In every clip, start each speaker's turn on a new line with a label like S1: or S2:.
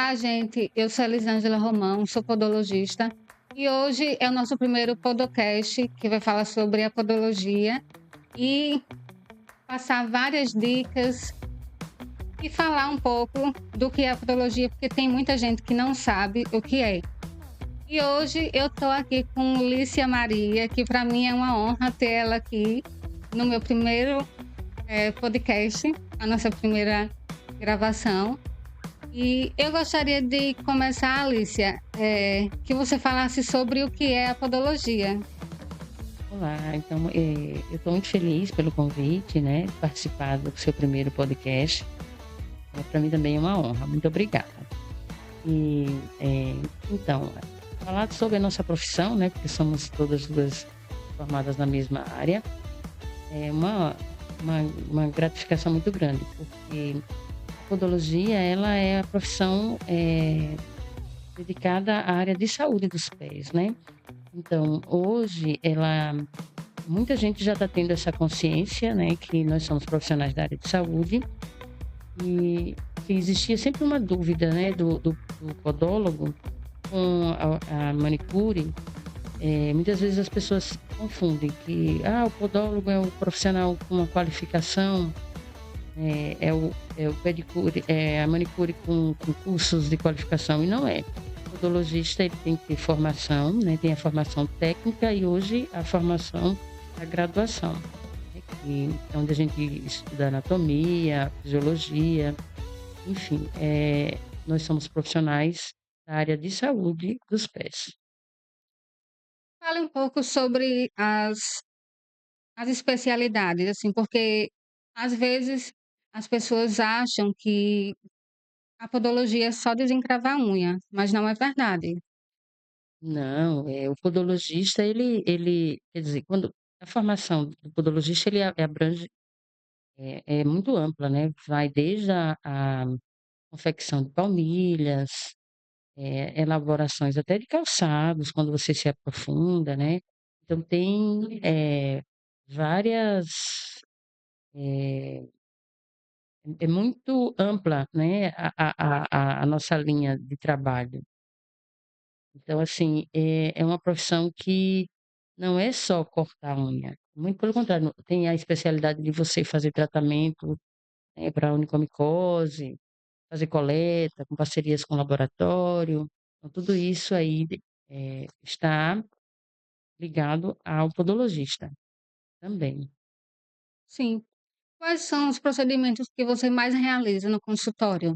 S1: Olá, gente. Eu sou Elisângela Romão, sou podologista e hoje é o nosso primeiro podcast que vai falar sobre a podologia e passar várias dicas e falar um pouco do que é a podologia, porque tem muita gente que não sabe o que é. E hoje eu estou aqui com Lícia Maria, que para mim é uma honra ter ela aqui no meu primeiro podcast, a nossa primeira gravação. E eu gostaria de começar, Alicia, que você falasse sobre o que é a podologia.
S2: Olá, então, eu estou muito feliz pelo convite, né, de participar do seu primeiro podcast. Para mim também é uma honra, muito obrigada. E, então, falar sobre a nossa profissão, né, porque somos todas duas formadas na mesma área, é uma, uma gratificação muito grande, porque a podologia, ela é a profissão dedicada à área de saúde dos pés, né? Então, hoje, muita gente já está tendo essa consciência, né, que nós somos profissionais da área de saúde e que existia sempre uma dúvida, né, do podólogo com a manicure. Muitas vezes as pessoas confundem que, o podólogo é o profissional com uma qualificação, é o pedicure, é a manicure com cursos de qualificação, e não é. O podologista, ele tem que ter formação, né, tem a formação técnica e hoje a formação, a graduação, né, que é onde a gente estuda anatomia, fisiologia, enfim, nós somos profissionais da área de saúde dos pés.
S1: Fale um pouco sobre as especialidades, assim, porque às vezes as pessoas acham que a podologia é só desencravar a unha, mas não é verdade.
S2: Não, o podologista, ele quer dizer, quando a formação do podologista, ele abrange, é muito ampla, né, vai desde a confecção de palmilhas, elaborações até de calçados, quando você se aprofunda, né. Então tem, várias, eh, é muito ampla, né, a nossa linha de trabalho. Então, assim, é uma profissão que não é só cortar a unha, muito pelo contrário, tem a especialidade de você fazer tratamento, para onicomicose, fazer coleta, com parcerias com laboratório. Então tudo isso aí, está ligado ao podologista também.
S1: Sim. Quais são os procedimentos que você mais realiza no consultório?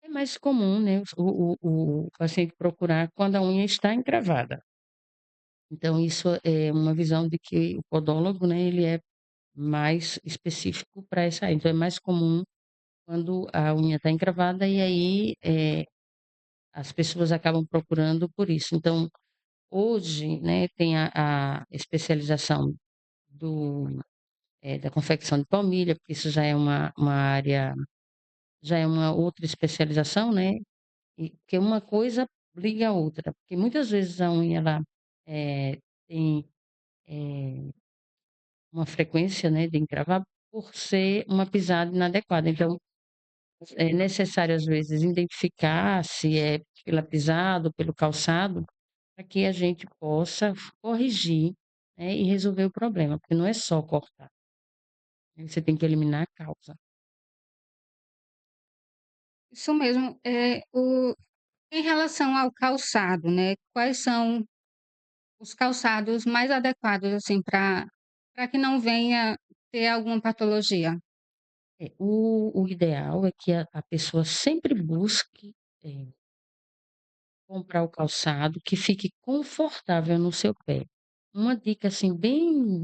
S2: É mais comum, né, o paciente procurar quando a unha está encravada. Então isso é uma visão de que o podólogo, né, ele é mais específico para essa área. Então é mais comum quando a unha está encravada e aí, as pessoas acabam procurando por isso. Então, hoje, né, tem a especialização do da confecção de palmilha, porque isso já é uma área, já é uma outra especialização, né, e que uma coisa liga a outra, porque muitas vezes a unha ela, tem, eh, uma frequência, né, de encravar por ser uma pisada inadequada. Então, é necessário às vezes identificar se é pela pisada ou pelo calçado, para que a gente possa corrigir, né, e resolver o problema, porque não é só cortar, né, você tem que eliminar a causa.
S1: Isso mesmo. Em relação ao calçado, né, quais são os calçados mais adequados, assim, para que não venha ter alguma patologia?
S2: O ideal é que a pessoa sempre busque, comprar o calçado que fique confortável no seu pé. Uma dica, assim, bem,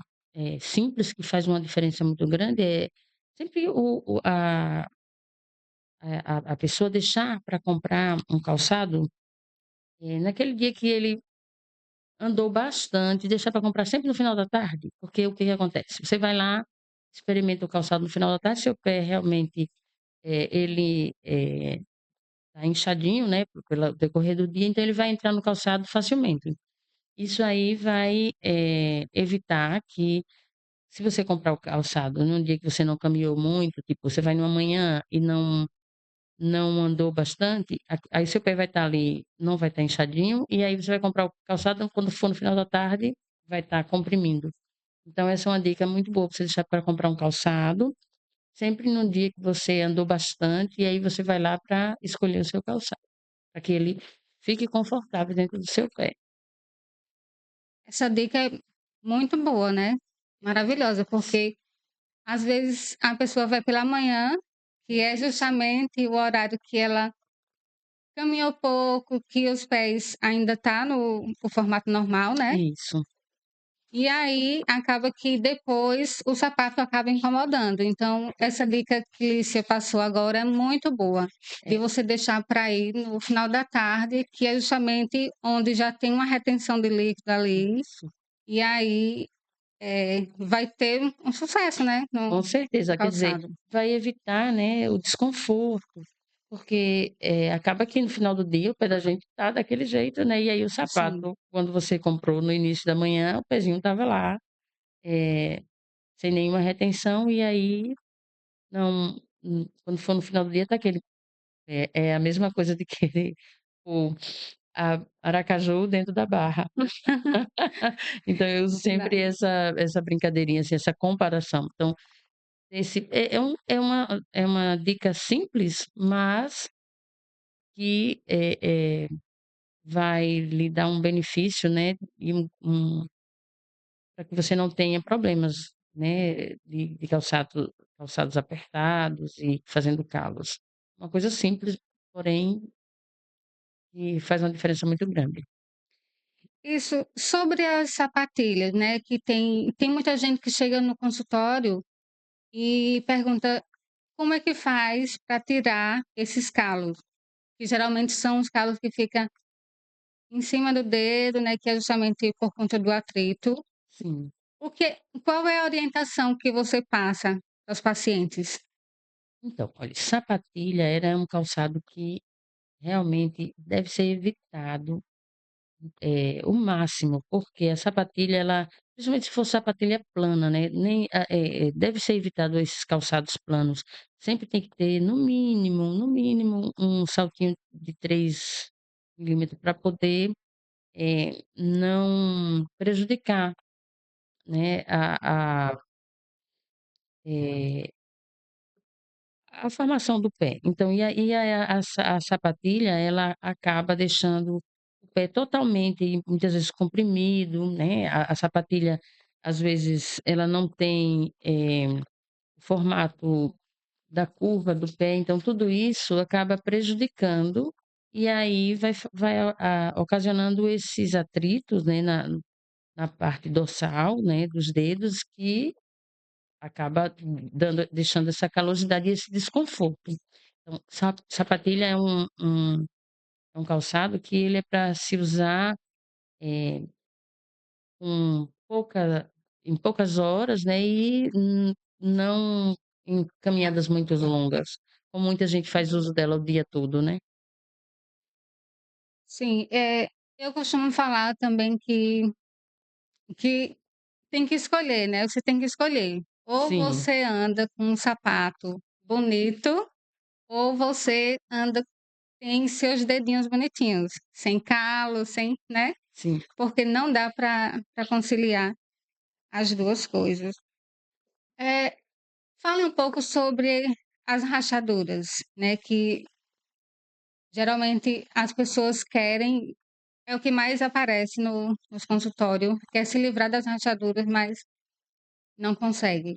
S2: simples, que faz uma diferença muito grande, é sempre a pessoa deixar para comprar um calçado, naquele dia que ele andou bastante, deixar para comprar sempre no final da tarde, porque o que que acontece? Você vai lá, experimenta o calçado no final da tarde, seu pé realmente, ele, tá inchadinho, né, pelo decorrer do dia, então ele vai entrar no calçado facilmente. Isso aí vai, evitar que, se você comprar o calçado num dia que você não caminhou muito, tipo, você vai numa manhã e não não andou bastante, aí seu pé vai estar ali, não vai estar inchadinho, e aí você vai comprar o calçado, quando for no final da tarde, vai estar comprimindo. Então essa é uma dica muito boa pra você deixar para comprar um calçado, sempre no dia que você andou bastante, e aí você vai lá para escolher o seu calçado, para que ele fique confortável dentro do seu pé.
S1: Essa dica é muito boa, né? Maravilhosa, porque às vezes a pessoa vai pela manhã, que é justamente o horário que ela caminhou pouco, que os pés ainda tá no formato normal, né?
S2: Isso.
S1: E aí acaba que depois o sapato acaba incomodando. Então, essa dica que você passou agora é muito boa.
S2: É,
S1: De você deixar para ir no final da tarde, que é justamente onde já tem uma retenção de líquido ali.
S2: isso.
S1: E aí vai ter um sucesso, né?
S2: Com
S1: No
S2: certeza, quer dizer,
S1: calçado.
S2: vai evitar, né, o desconforto, porque, acaba que no final do dia o pé da gente tá daquele jeito, né, e aí o
S1: Sim.
S2: sapato, quando você comprou no início da manhã, o pezinho estava lá, eh, sem nenhuma retenção, e aí não quando for no final do dia tá aquele é a mesma coisa de querer o a Aracaju dentro da barra. Então eu uso sempre
S1: Verdade.
S2: essa brincadeirinha, assim, essa comparação. Então esse é uma dica simples, mas que, vai lhe dar um benefício, né, e pra que você não tenha problemas, né, de calçados apertados e fazendo calos. Uma coisa simples, porém que faz uma diferença muito grande.
S1: Isso, sobre as sapatilhas, né? Que tem muita gente que chega no consultório e pergunta como é que faz para tirar esses calos, que geralmente são os calos que ficam em cima do dedo, né, que é justamente por conta do atrito.
S2: Sim.
S1: O que qual é a orientação que você passa aos pacientes?
S2: Então, olha, sapatilha era um calçado que realmente deve ser evitado, o máximo, porque a sapatilha ela principalmente se for sapatilha plana, né, nem deve ser evitado esses calçados planos. Sempre tem que ter no mínimo um saltinho de 3 milímetros para poder, não prejudicar, né, eh a formação do pé. Então, a sapatilha, ela acaba deixando o pé totalmente, muitas vezes, comprimido, né, a sapatilha, às vezes, ela não tem, o formato da curva do pé, então tudo isso acaba prejudicando, e aí vai ocasionando esses atritos, né, na parte dorsal, né, dos dedos, que acaba deixando essa calosidade e esse desconforto. Então, sapatilha é um calçado que ele é para se usar, eh, com em poucas horas, né, e não em caminhadas muito longas, como muita gente faz uso dela o dia todo, né.
S1: Sim, eu costumo falar também que tem que escolher, né, você tem que escolher. Ou
S2: Sim,
S1: você anda com um sapato bonito, ou você anda tem seus dedinhos bonitinhos, sem calo, sem, né,
S2: sim.
S1: porque não dá para conciliar as 2 coisas. Eh, Fale um pouco sobre as rachaduras, né, que geralmente as pessoas querem é o que mais aparece nos consultório, quer se livrar das rachaduras, mas não consegue.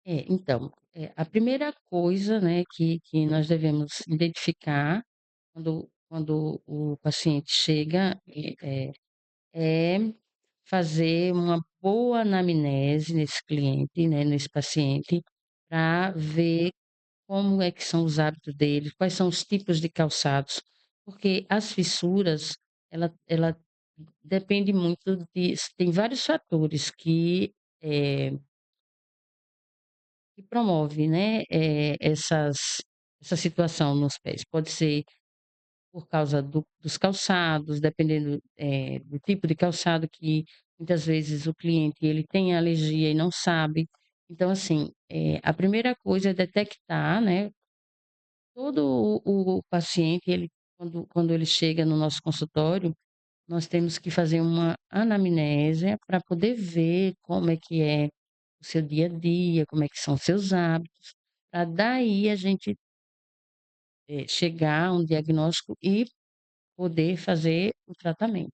S2: Então, a primeira coisa, né, que nós devemos identificar quando o paciente chega, é fazer uma boa anamnese nesse cliente, né, nesse paciente, para ver como é que são os hábitos dele, quais são os tipos de calçados, porque as fissuras, ela depende muito tem vários fatores que promove, né, essa situação nos pés. Pode ser por causa dos calçados, dependendo, do tipo de calçado que muitas vezes o cliente ele tem alergia e não sabe. Então assim, a primeira coisa é detectar, né, todo o paciente, ele quando ele chega no nosso consultório, nós temos que fazer uma anamnésia para poder ver como é o seu dia a dia, como é que são os seus hábitos, para daí a gente, chegar a um diagnóstico e poder fazer o tratamento,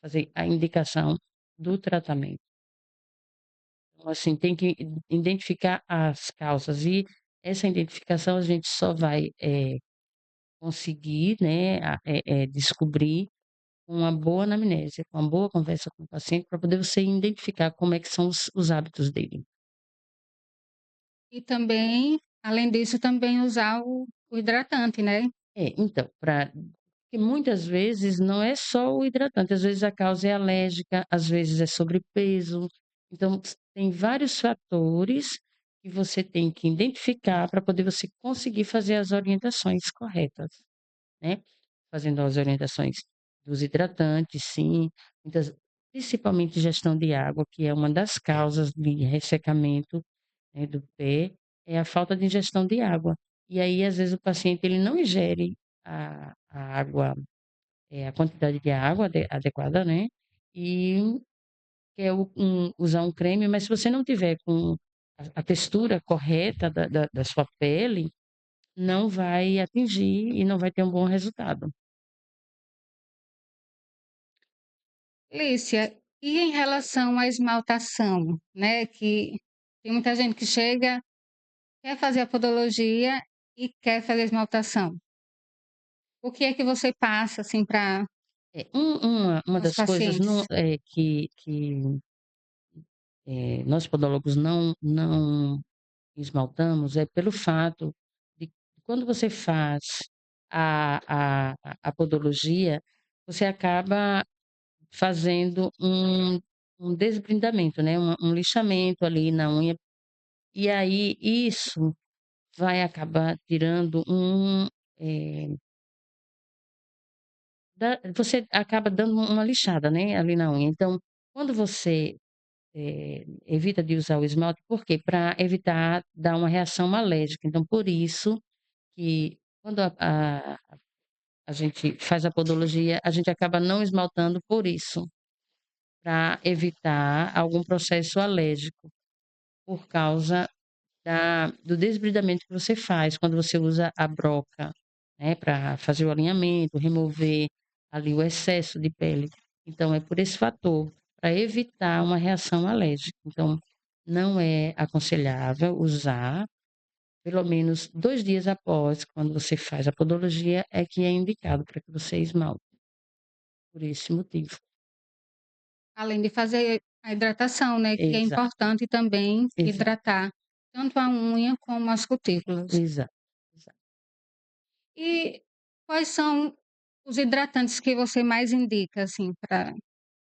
S2: fazer a indicação do tratamento. Então, assim, tem que identificar as causas e essa identificação a gente só vai, conseguir, né, descobrir com uma boa anamnese, com uma boa conversa com o paciente, para poder você identificar como é que são os hábitos dele.
S1: E também, além disso, também usar o hidratante, né?
S2: Então, porque muitas vezes não é só o hidratante, às vezes a causa é alérgica, às vezes é sobrepeso. Então, tem vários fatores que você tem que identificar para poder você conseguir fazer as orientações corretas, né. Fazendo as orientações dos hidratantes, sim, muitas principalmente ingestão de água, que é uma das causas de ressecamento, né, do pé, é a falta de ingestão de água. E aí, às vezes, o paciente ele não ingere a água, a quantidade de água adequada, né, e quer usar um creme, mas se você não tiver com a textura correta da sua pele, não vai atingir e não vai ter um bom resultado.
S1: Lícia, e em relação à esmaltação, né? Que tem muita gente que chega, quer fazer a podologia e quer fazer a esmaltação. O que é que você passa, assim, para
S2: Uma
S1: os
S2: das coisas não
S1: pacientes?
S2: nós podólogos não esmaltamos é pelo fato de que quando você faz a podologia, você acaba fazendo um desbridamento, né, um lixamento ali na unha, e aí isso vai acabar tirando eh, você acaba dando uma lixada, né, ali na unha. Então, quando você evita de usar o esmalte, por quê? Para evitar dar uma reação alérgica. Então, por isso que quando a gente faz a podologia, a gente acaba não esmaltando por isso, para evitar algum processo alérgico, por causa do desbridamento que você faz quando você usa a broca, né, para fazer o alinhamento, remover ali o excesso de pele. Então é por esse fator, para evitar uma reação alérgica. Então, não é aconselhável usar, pelo menos 2 dias após, quando você faz a podologia, é que é indicado para que você esmalte, por esse motivo.
S1: Além de fazer a hidratação, né, que é
S2: Exato,
S1: importante também
S2: exato,
S1: hidratar tanto a unha como as cutículas.
S2: exato, exato.
S1: E quais são os hidratantes que você mais indica, assim, para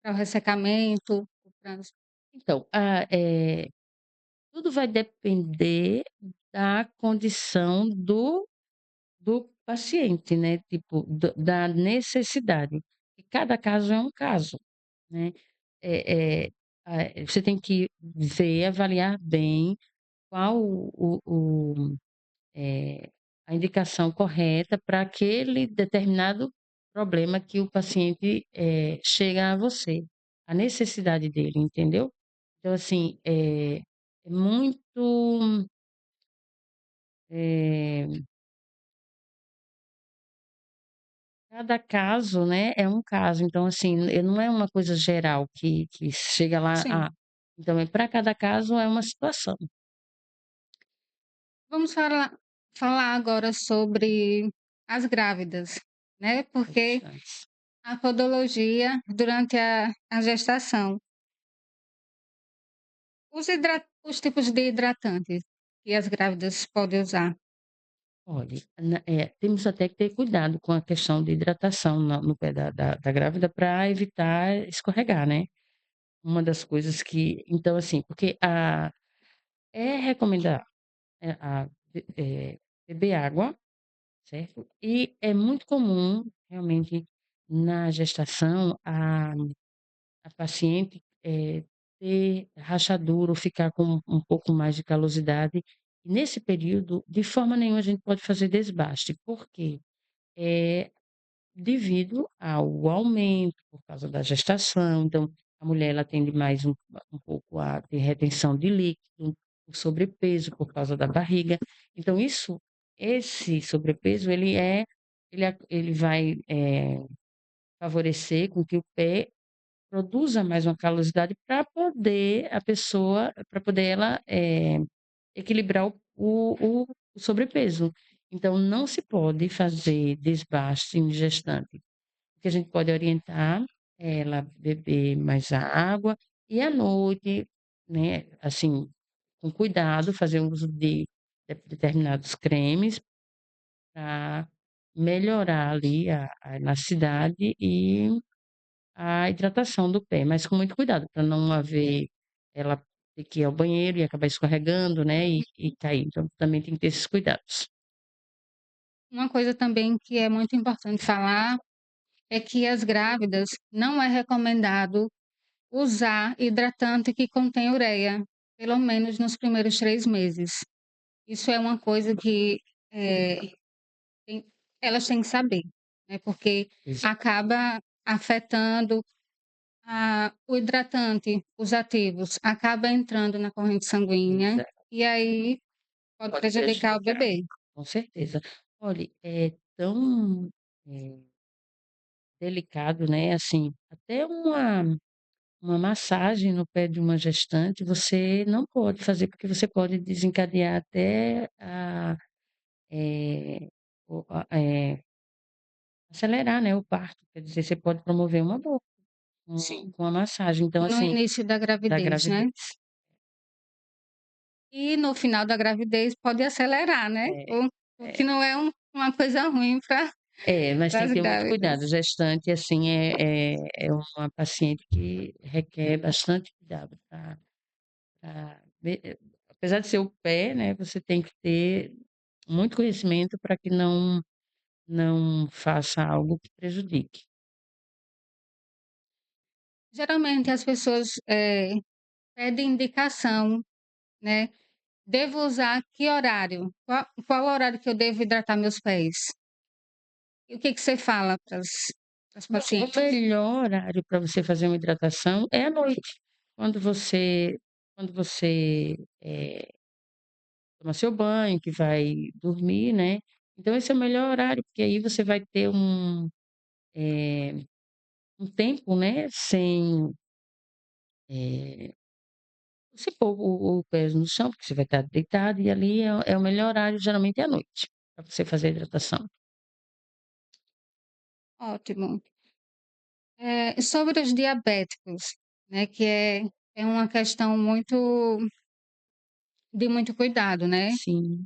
S1: o ressecamento, pra
S2: Então, tudo vai depender da condição do paciente, né, tipo, da necessidade. E cada caso é um caso, né. Eh você tem que ver, avaliar bem qual eh, a indicação correta para aquele determinado problema que o paciente, chega a você, a necessidade dele, entendeu? Então, assim, é muito, eh, cada caso, né, é um caso. Então, assim, não é uma coisa geral que chega lá,
S1: sim.
S2: então é para cada caso é uma situação.
S1: Vamos falar agora sobre as grávidas, né, porque
S2: Interessante.
S1: a podologia durante a gestação. Os tipos de hidratantes que as grávidas podem usar.
S2: Olha, temos até que ter cuidado com a questão de hidratação no pé da grávida para evitar escorregar, né. Uma das coisas que então, assim, porque é recomendar, eh, a beber água, certo. E é muito comum, realmente, na gestação, a paciente, ter rachadura ou ficar com um pouco mais de calosidade, E nesse período, de forma nenhuma a gente pode fazer desbaste, porque eh, devido ao aumento por causa da gestação, então a mulher ela tende mais um pouco a ter retenção de líquido, o sobrepeso por causa da barriga. Então esse sobrepeso ele vai, favorecer com que o pé produza mais uma calosidade para poder a pessoa para poder ela, equilibrar o sobrepeso. Então não se pode fazer desbaste em gestante. O que a gente pode orientar ela a beber mais água e à noite, né, assim, com cuidado, fazer uso de determinados cremes para melhorar ali a elasticidade e a hidratação do pé, mas com muito cuidado para não haver ela ter que ir ao banheiro e acabar escorregando, né, e cair. Então também tem que ter esses cuidados.
S1: Uma coisa também que é muito importante falar é que as grávidas não é recomendado usar hidratante que contém ureia, pelo menos nos primeiros 3 meses. Isso é uma coisa que, eh, tem elas têm que saber, né, porque
S2: Exa
S1: acaba afetando o hidratante, os ativos, acaba entrando na corrente sanguínea,
S2: exa
S1: e aí pode
S2: pode
S1: prejudicar o
S2: prejudicar,
S1: bebê.
S2: com certeza. Olhe, é tão, eh, delicado, né, assim, até uma massagem no pé de uma gestante você não pode fazer, porque você pode desencadear até eh, acelerar, né, o parto, quer dizer, você pode promover uma dor
S1: Sim.
S2: com a massagem. Então,
S1: No
S2: assim,
S1: início da
S2: da
S1: gravidez, né.
S2: gravidez.
S1: E no final da gravidez pode acelerar, né,
S2: É,
S1: o que
S2: é,
S1: não é uma coisa ruim para
S2: mas tem
S1: as
S2: que ter muito
S1: grávidas.
S2: cuidado. Gestante, assim, é uma paciente que requer bastante cuidado pra ver apesar de ser o pé, né, você tem que ter muito conhecimento para que não faça algo que prejudique.
S1: Geralmente as pessoas, pedem indicação, né. Devo usar que horário? Qual horário que eu devo hidratar meus pés? E o que que você fala para as
S2: O
S1: pacientes?
S2: melhor horário para você fazer uma hidratação é à noite, quando você, toma seu banho, que vai dormir, né. Então esse é o melhor horário, porque aí você vai ter eh, um tempo, né, eh, sem pôr o pés no chão, porque você vai estar deitado, e ali é o melhor horário, geralmente é à noite, para você fazer a hidratação.
S1: Ótimo. Sobre os diabéticos, né, que é uma questão de muito cuidado, né,
S2: Sim.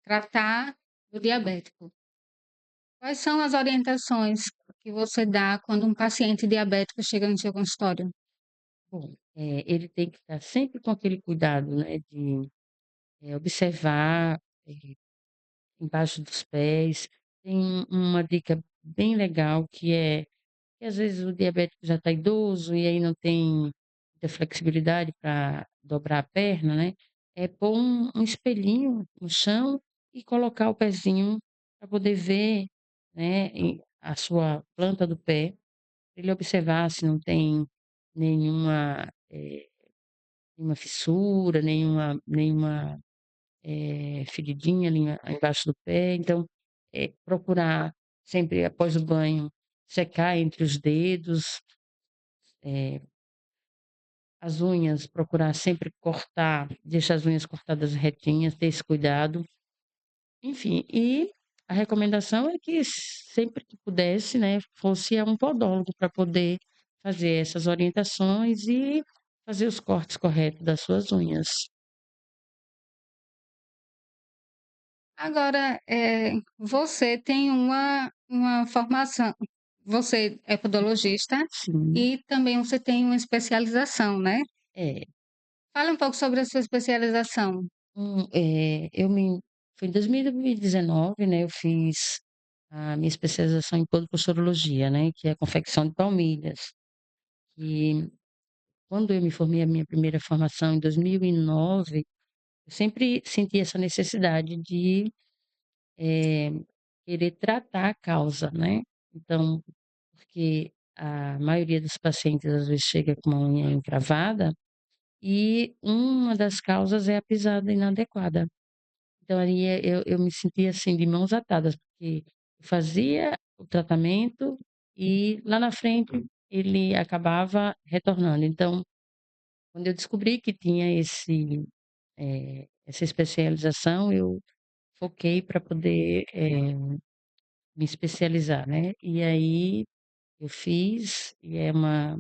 S1: tratar do diabético. Quais são as orientações que você dá quando um paciente diabético chega no seu consultório?
S2: Bom, ele tem que estar sempre com aquele cuidado, né, de, observar, eh embaixo dos pés. Tem uma dica bem legal que às vezes o diabético já está idoso e aí não tem muita flexibilidade para dobrar a perna, né, é pôr um espelhinho no chão e colocar o pezinho para poder ver, né, a sua planta do pé, pra ele observar se não tem nenhuma, nenhuma fissura, nenhuma feridinha ali embaixo do pé, então, procurar sempre após o banho secar entre os dedos, eh, as unhas, procurar sempre cortar, deixar as unhas cortadas retinhas, ter esse cuidado. Enfim, e a recomendação é que sempre que pudesse, né, fosse a um podólogo para poder fazer essas orientações e fazer os cortes corretos das suas unhas.
S1: Agora, você tem uma formação, você é podologista
S2: Sim,
S1: e também você tem uma especialização, né?
S2: é.
S1: Fala um pouco sobre a sua especialização.
S2: Eu me foi em 2019, né, eu fiz a minha especialização em podposturologia, né, que é a confecção de palmilhas. E quando eu me formei a minha primeira formação em 2009, Eu sempre senti essa necessidade de, eh, querer tratar a causa, né. Então, porque a maioria dos pacientes, às vezes, chega com uma unha encravada e uma das causas é a pisada inadequada. Então ali, eu me sentia, assim, de mãos atadas, porque eu fazia o tratamento e lá na frente ele acabava retornando. Então, quando eu descobri que tinha essa especialização, eu foquei para poder, me especializar, né. E aí eu fiz e é uma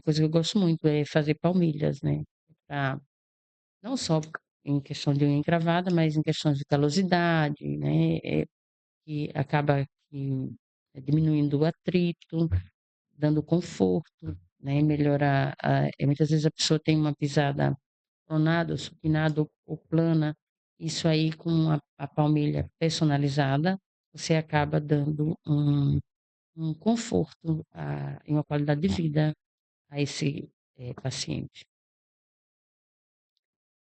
S2: coisa que eu gosto muito, é fazer palmilhas, né, pra não só em questão de unha encravada, mas em questões de calosidade, né, que acaba que diminuindo o atrito, dando conforto, né, melhora muitas vezes a pessoa tem uma pisada pronada ou supinada ou plana, isso aí com a palmilha personalizada, você acaba dando um conforto e uma qualidade de vida a esse, paciente.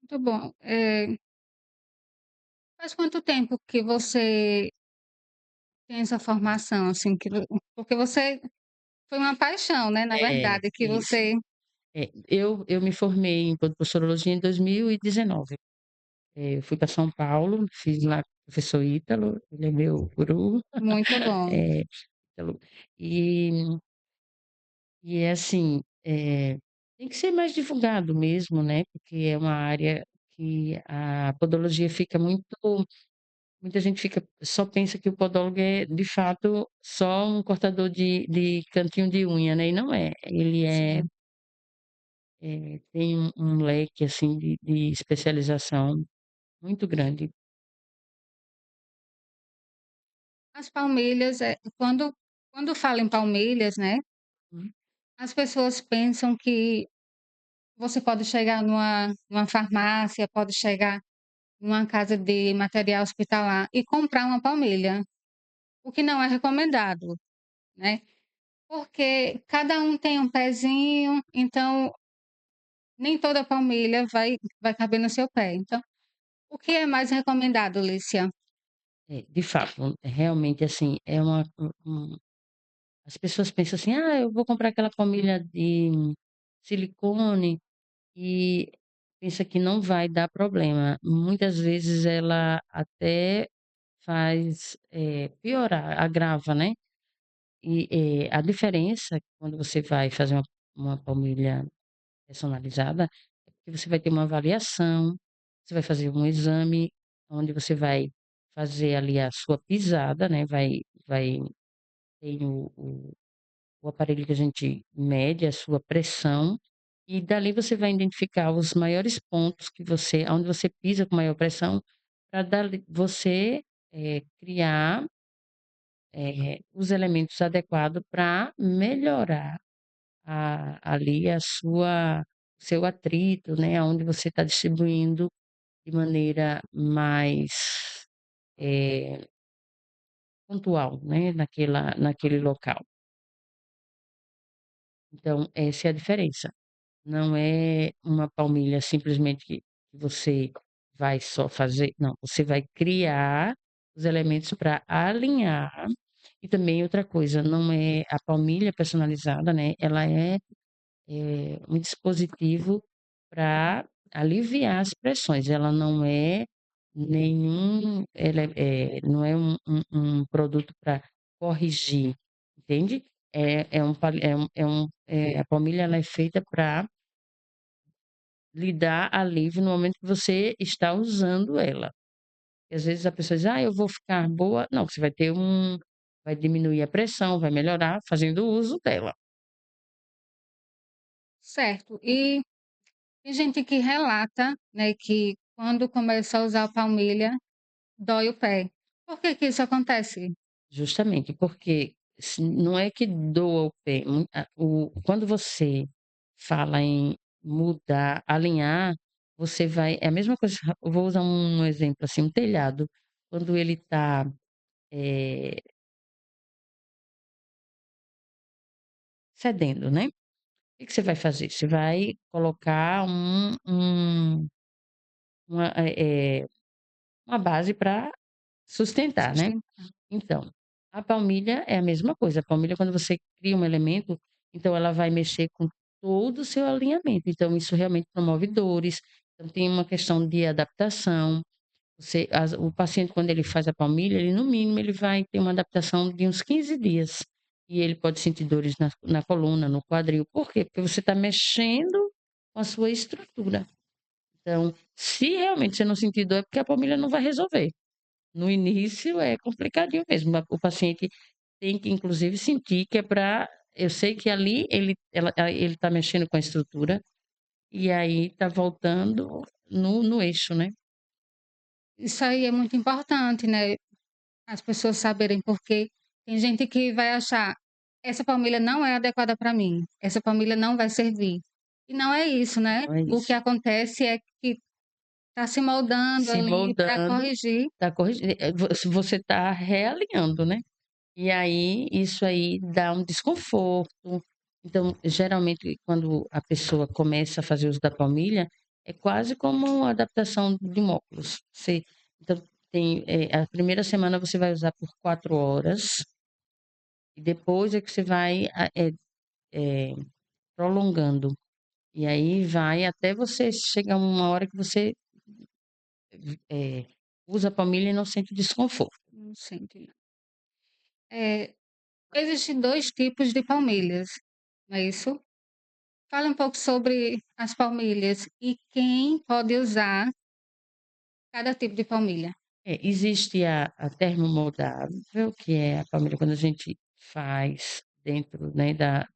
S1: Muito bom. Faz quanto tempo que você tem essa formação, assim, porque você foi uma paixão, né, na
S2: É,
S1: verdade, que
S2: isso.
S1: você
S2: Eu me formei em podposturologia em 2019. Eu fui para São Paulo, fiz lá com o professor Ítalo, ele é meu guru,
S1: muito bom.
S2: eh, Ítalo. E é assim, tem que ser mais divulgado mesmo, né, porque é uma área que a podologia fica muito muita gente fica só pensa que o podólogo é, de fato, só um cortador de cantinho de unha, né, e não é. Ele
S1: Sim.
S2: tem um leque, assim, de especialização muito grande.
S1: As palmilhas, quando fala em palmilhas, né,
S2: Hum.
S1: as pessoas pensam que você pode chegar numa farmácia, pode chegar numa casa de material hospitalar e comprar uma palmilha, o que não é recomendado, né, porque cada um tem um pezinho, então nem toda palmilha vai caber no seu pé. Então, o que é mais recomendado, Lícia?
S2: De fato, realmente, assim, é uma as pessoas pensam assim: "Ah, eu vou comprar aquela palmilha de silicone", e pensa que não vai dar problema. Muitas vezes ela até faz, piorar, agrava, né. E, a diferença quando você vai fazer uma palmilha personalizada, é que você vai ter uma avaliação, você vai fazer um exame, onde você vai fazer ali a sua pisada, né, vai tem o aparelho que a gente mede a sua pressão, e dali você vai identificar os maiores pontos que você aonde você pisa com maior pressão, para dali você, criar, os elementos adequados para melhorar ali a sua seu atrito, né, aonde você está distribuindo de maneira mais, eh, pontual, né, naquele local. Então essa é a diferença. Não é uma palmilha simplesmente que você vai só fazer não, você vai criar os elementos para alinhar. E também outra coisa, não é a palmilha personalizada, né, ela é um dispositivo para aliviar as pressões, ela não é não é um produto para corrigir, entende? A palmilha ela é feita para lhe dar alívio no momento que você está usando ela. E às vezes a pessoa diz: "Ah, eu vou ficar boa", não, você vai diminuir a pressão, vai melhorar fazendo uso dela.
S1: Certo. E tem gente que relata, né, que quando começa a usar a palmilha, dói o pé. Por que que isso acontece?
S2: Justamente, porque se não é que doa o pé, quando você fala em mudar, alinhar, você vai é a mesma coisa, eu vou usar um exemplo, assim, um telhado, quando ele está, eh, cedendo, né, o que que você vai fazer? Você vai colocar uma, uma base para sustentar, né.
S1: sustentar.
S2: Então, a palmilha é a mesma coisa, a palmilha quando você cria um elemento, então ela vai mexer com todo o seu alinhamento, então isso realmente promove dores, então tem uma questão de adaptação, o paciente quando ele faz a palmilha, ele no mínimo ele vai ter uma adaptação de uns 15 dias, e ele pode sentir dores na coluna, no quadril, por quê? Porque você está mexendo com a sua estrutura. Então, se realmente você não sentir dor, é porque a palmilha não vai resolver. No início é complicadinho mesmo, o paciente tem que inclusive sentir que é para eu sei que ali ele tá mexendo com a estrutura, e aí tá voltando no eixo, né.
S1: Isso aí é muito importante, né, as pessoas saberem, porque tem gente que vai achar: "Essa família não é adequada para mim, essa família não vai servir". E não é isso, né.
S2: Então é
S1: O que
S2: isso.
S1: acontece é que está se moldando
S2: Se
S1: ali para
S2: moldando,
S1: corrigir.
S2: tá corrigindo, você tá realinhando, né. E aí, isso aí dá um desconforto. Então, geralmente, quando a pessoa começa a fazer uso da palmilha, é quase como uma adaptação de um óculos. Então, a primeira semana você vai usar por 4 horas, e depois é que você vai eh, prolongando. E aí vai até você chegar uma hora que você, usa a palmilha e não sente desconforto.
S1: Não sente não. Existem 2 tipos de palmilhas, não é isso? Fala um pouco sobre as palmilhas e quem pode usar cada tipo de palmilha.
S2: Existe a termomoldável, que é a palmilha quando a gente faz dentro, né, da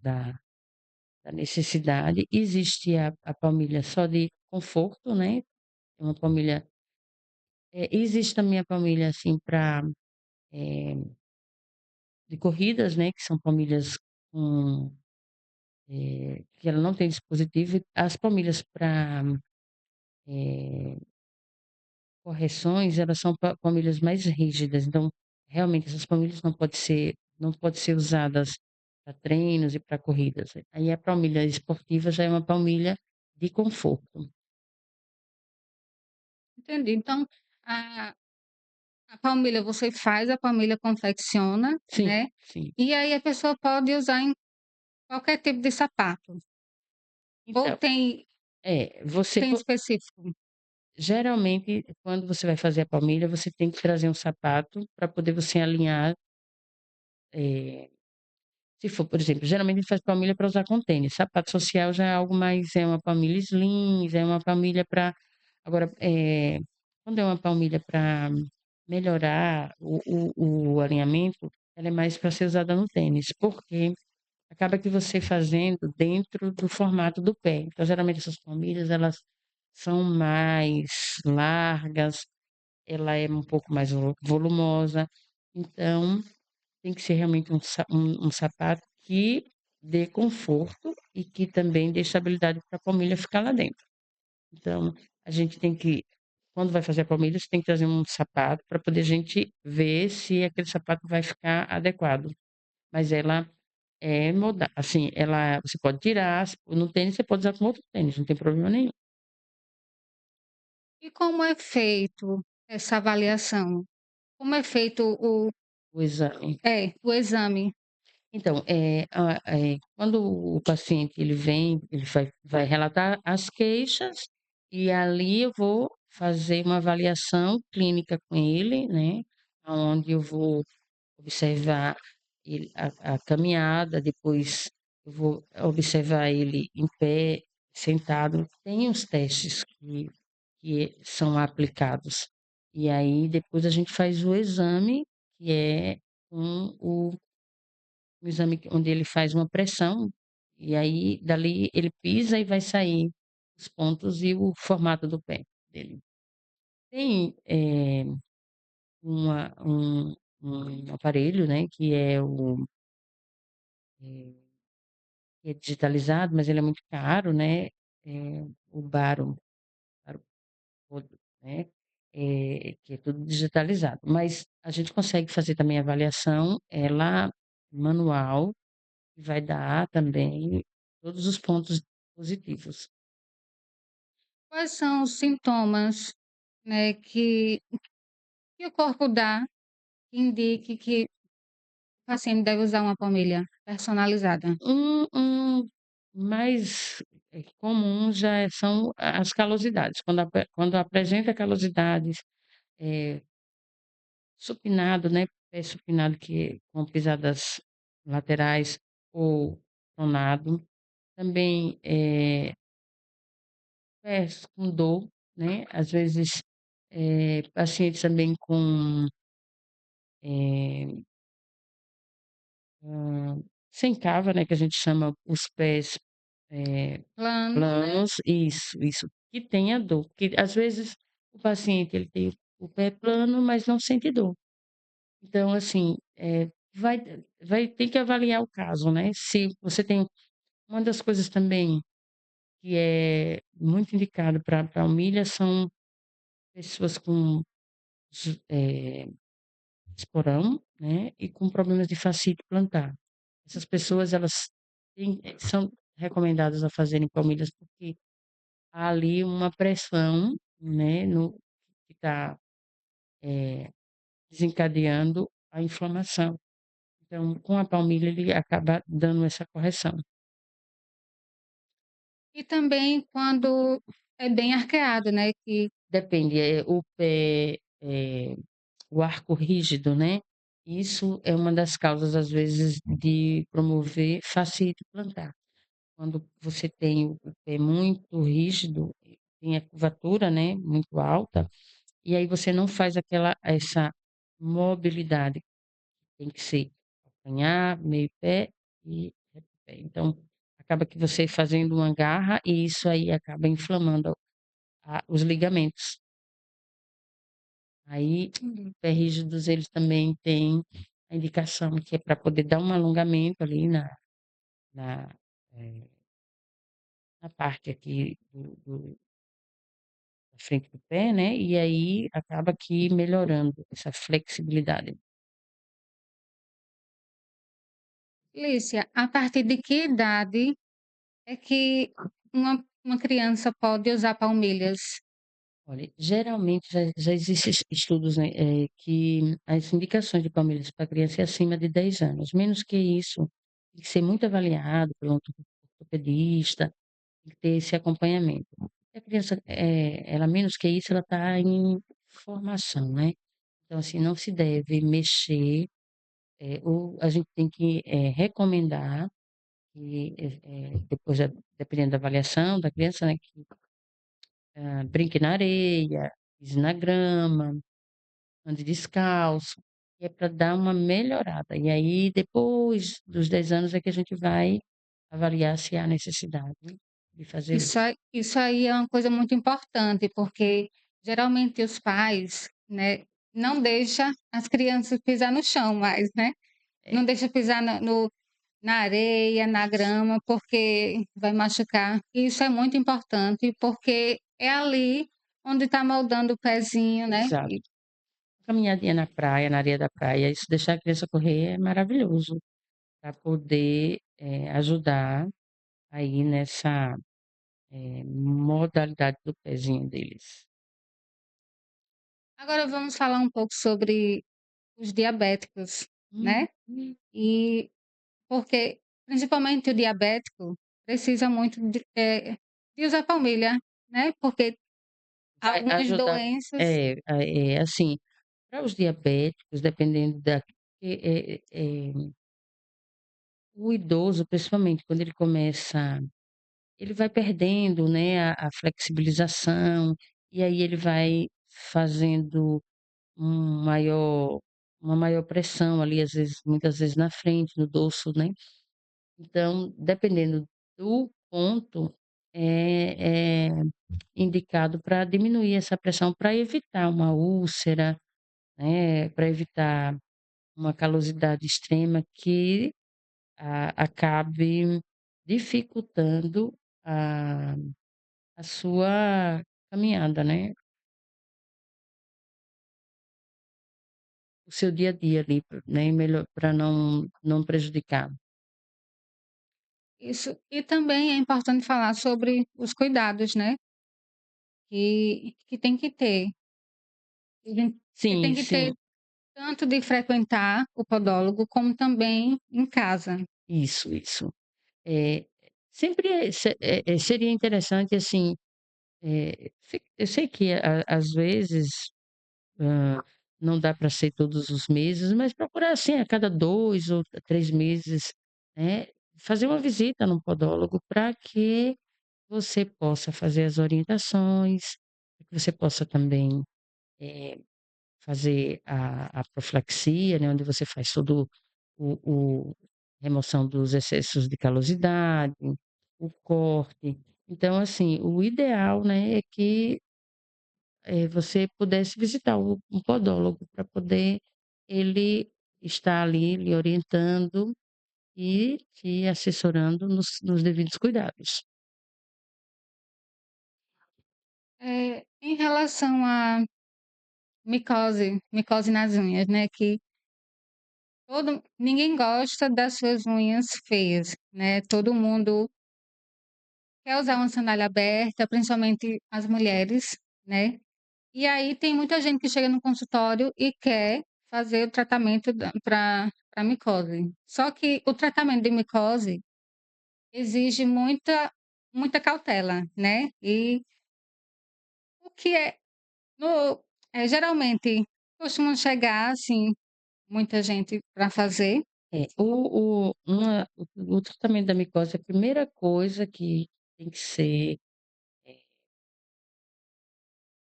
S2: necessidade. Existe a palmilha só de conforto, né, é uma palmilha existe também a palmilha, assim, para de corridas, né, que são palmilhas com, que ela não tem dispositivo. As palmilhas para correções, elas são palmilhas mais rígidas, então, realmente essas palmilhas não pode ser usadas para treinos e para corridas. Aí a palmilha esportiva já é uma palmilha de conforto.
S1: Entendi. Então, a a palmilha você faz a palmilha, confecciona,
S2: Sim,
S1: né,
S2: sim.
S1: e aí a pessoa pode usar em qualquer tipo de sapato, ou
S2: Então, você
S1: tem específico?
S2: geralmente, quando você vai fazer a palmilha, você tem que trazer um sapato para poder você alinhar, eh se for, por exemplo, geralmente a gente faz palmilha para usar com tênis, sapato social já é algo mais é uma palmilha slim, já é uma palmilha para agora, quando é uma palmilha para melhorar o alinhamento, ela é mais para ser usada no tênis, porque acaba que você fazendo dentro do formato do pé, então geralmente essas palmilhas elas são mais largas, ela é um pouco mais volumosa, então tem que ser realmente um sapato que dê conforto e que também dê estabilidade para a palmilha ficar lá dentro. Então, a gente tem que quando vai fazer a palmilha, você tem que trazer um sapato para poder a gente ver se aquele sapato vai ficar adequado. Mas ela é moda assim, ela você pode tirar, no tênis você pode usar com outro tênis, não tem problema nenhum.
S1: E como é feito essa avaliação? Como é feito
S2: O exame.
S1: o exame?
S2: Então, quando o paciente ele vem, ele vai relatar as queixas, e ali eu vou fazer uma avaliação clínica com ele, né, aonde eu vou observar ele a caminhada, depois eu vou observar ele em pé, sentado. Tem os testes que são aplicados. E aí depois a gente faz o exame, que é com o exame onde ele faz uma pressão, e aí dali ele pisa e vai sair os pontos e o formato do pé dele. Tem, um aparelho, né, eh, que é digitalizado, mas ele é muito caro, né, o Barod, né, que é tudo digitalizado. Mas a gente consegue fazer também a avaliação, ela manual, que vai dar também todos os pontos positivos.
S1: Quais são os sintomas né, que o corpo dá, que indique que o paciente deve usar uma palmilha personalizada.
S2: Um mais, comum são as calosidades, quando apresenta calosidades, eh, supinado, né, pé supinado que com pisadas laterais ou pronado, também, pés com dor, né, às vezes, pacientes também com, eh, sem cava, né, que a gente chama os pés, eh,
S1: Planos, né.
S2: planos, isso, que tenha dor, porque às vezes o paciente ele tem o pé plano, mas não sente dor. Então assim, vai ter que avaliar o caso, né, se você tem uma das coisas também que é muito indicado para palmilha são pessoas com esporão, né, e com problemas de fascite plantar. Essas pessoas elas são recomendadas a fazerem palmilhas, porque há ali uma pressão, né, no que está desencadeando a inflamação. Então, com a palmilha ele acaba dando essa correção.
S1: E também quando é bem arqueado, né, que
S2: Depende, o pé, o arco rígido, né, isso é uma das causas, às vezes, de promover fascite plantar. Quando você tem o pé muito rígido, tem a curvatura, né, muito alta, e aí você não faz essa mobilidade, tem que ser calcanhar, meio pé e pé. Então, acaba que você fazendo uma garra e isso aí acaba inflamando os ligamentos. Aí, pé rígidos, eles também têm a indicação que é para poder dar um alongamento ali na, eh, na parte aqui da frente do pé, né, e aí acaba que melhorando essa flexibilidade.
S1: Lícia, a partir de que idade é que uma criança pode usar palmilhas?
S2: Olha, geralmente já existem estudos, né, que as indicações de palmilhas para criança é acima de 10 anos, menos que isso, tem que ser muito avaliado pelo ortopedista, tem que ter esse acompanhamento. Se a criança, ela menos que isso, ela está em formação, né, então assim, não se deve mexer, ou a gente tem que, recomendar que, depois dependendo da avaliação da criança, né, que, brinque na areia, pise na grama, ande descalço, que é para dar uma melhorada. E aí depois dos 10 anos é que a gente vai avaliar se há necessidade de fazer isso.
S1: Isso aí é uma coisa muito importante, porque geralmente os pais, né, não deixa as crianças pisar no chão mais, né,
S2: É,
S1: não deixa pisar na areia, na grama, porque vai machucar. Isso é muito importante, porque é ali onde está moldando o pezinho, né.
S2: exato. Caminhadinha na praia, na areia da praia, isso deixar a criança correr é maravilhoso, para poder, ajudar aí nessa, modalidade do pezinho deles.
S1: Agora vamos falar um pouco sobre os diabéticos,
S2: Hum,
S1: né, e porque principalmente o diabético precisa muito de usar palmilha, né, porque
S2: vai
S1: algumas
S2: ajudar
S1: doenças
S2: assim, para os diabéticos, dependendo da o idoso, principalmente quando ele vai perdendo, né, a flexibilização, e aí ele vai fazendo um maior uma maior pressão ali, às vezes muitas vezes na frente, no dorso, né. Então, dependendo do ponto, é indicado para diminuir essa pressão, para evitar uma úlcera, né, para evitar uma calosidade extrema que acabe dificultando a a sua caminhada, né, o seu dia a dia ali, né, melhor para não prejudicar.
S1: isso e também é importante falar sobre os cuidados, né, que tem que ter. Você tem
S2: Sim,
S1: que
S2: sim.
S1: ter tanto de frequentar o podólogo, como também em casa.
S2: Isso, isso. Eh, sempre seria interessante, assim, eu sei que às vezes, hã, não dá para ser todos os meses, mas procurar, assim, a cada 2 ou 3 meses, né, fazer uma visita no podólogo para que você possa fazer as orientações, que você possa também, eh, fazer a profilaxia, né, onde você faz todo o remoção dos excessos de calosidade, o corte. Então, assim, o ideal, né, é que, você pudesse visitar um podólogo para poder ele estar ali lhe orientando e te assessorando nos devidos cuidados.
S1: Em relação à micose nas unhas, né, que todo ninguém gosta das suas unhas feias, né, todo mundo quer usar uma sandália aberta, principalmente as mulheres, né. E aí tem muita gente que chega no consultório e quer fazer o tratamento pra micose. Só que o tratamento de micose exige muita cautela, né. E o que é no geralmente costumam chegar, assim, muita gente para fazer.
S2: É, o tratamento da micose, a primeira coisa que tem que ser, eh,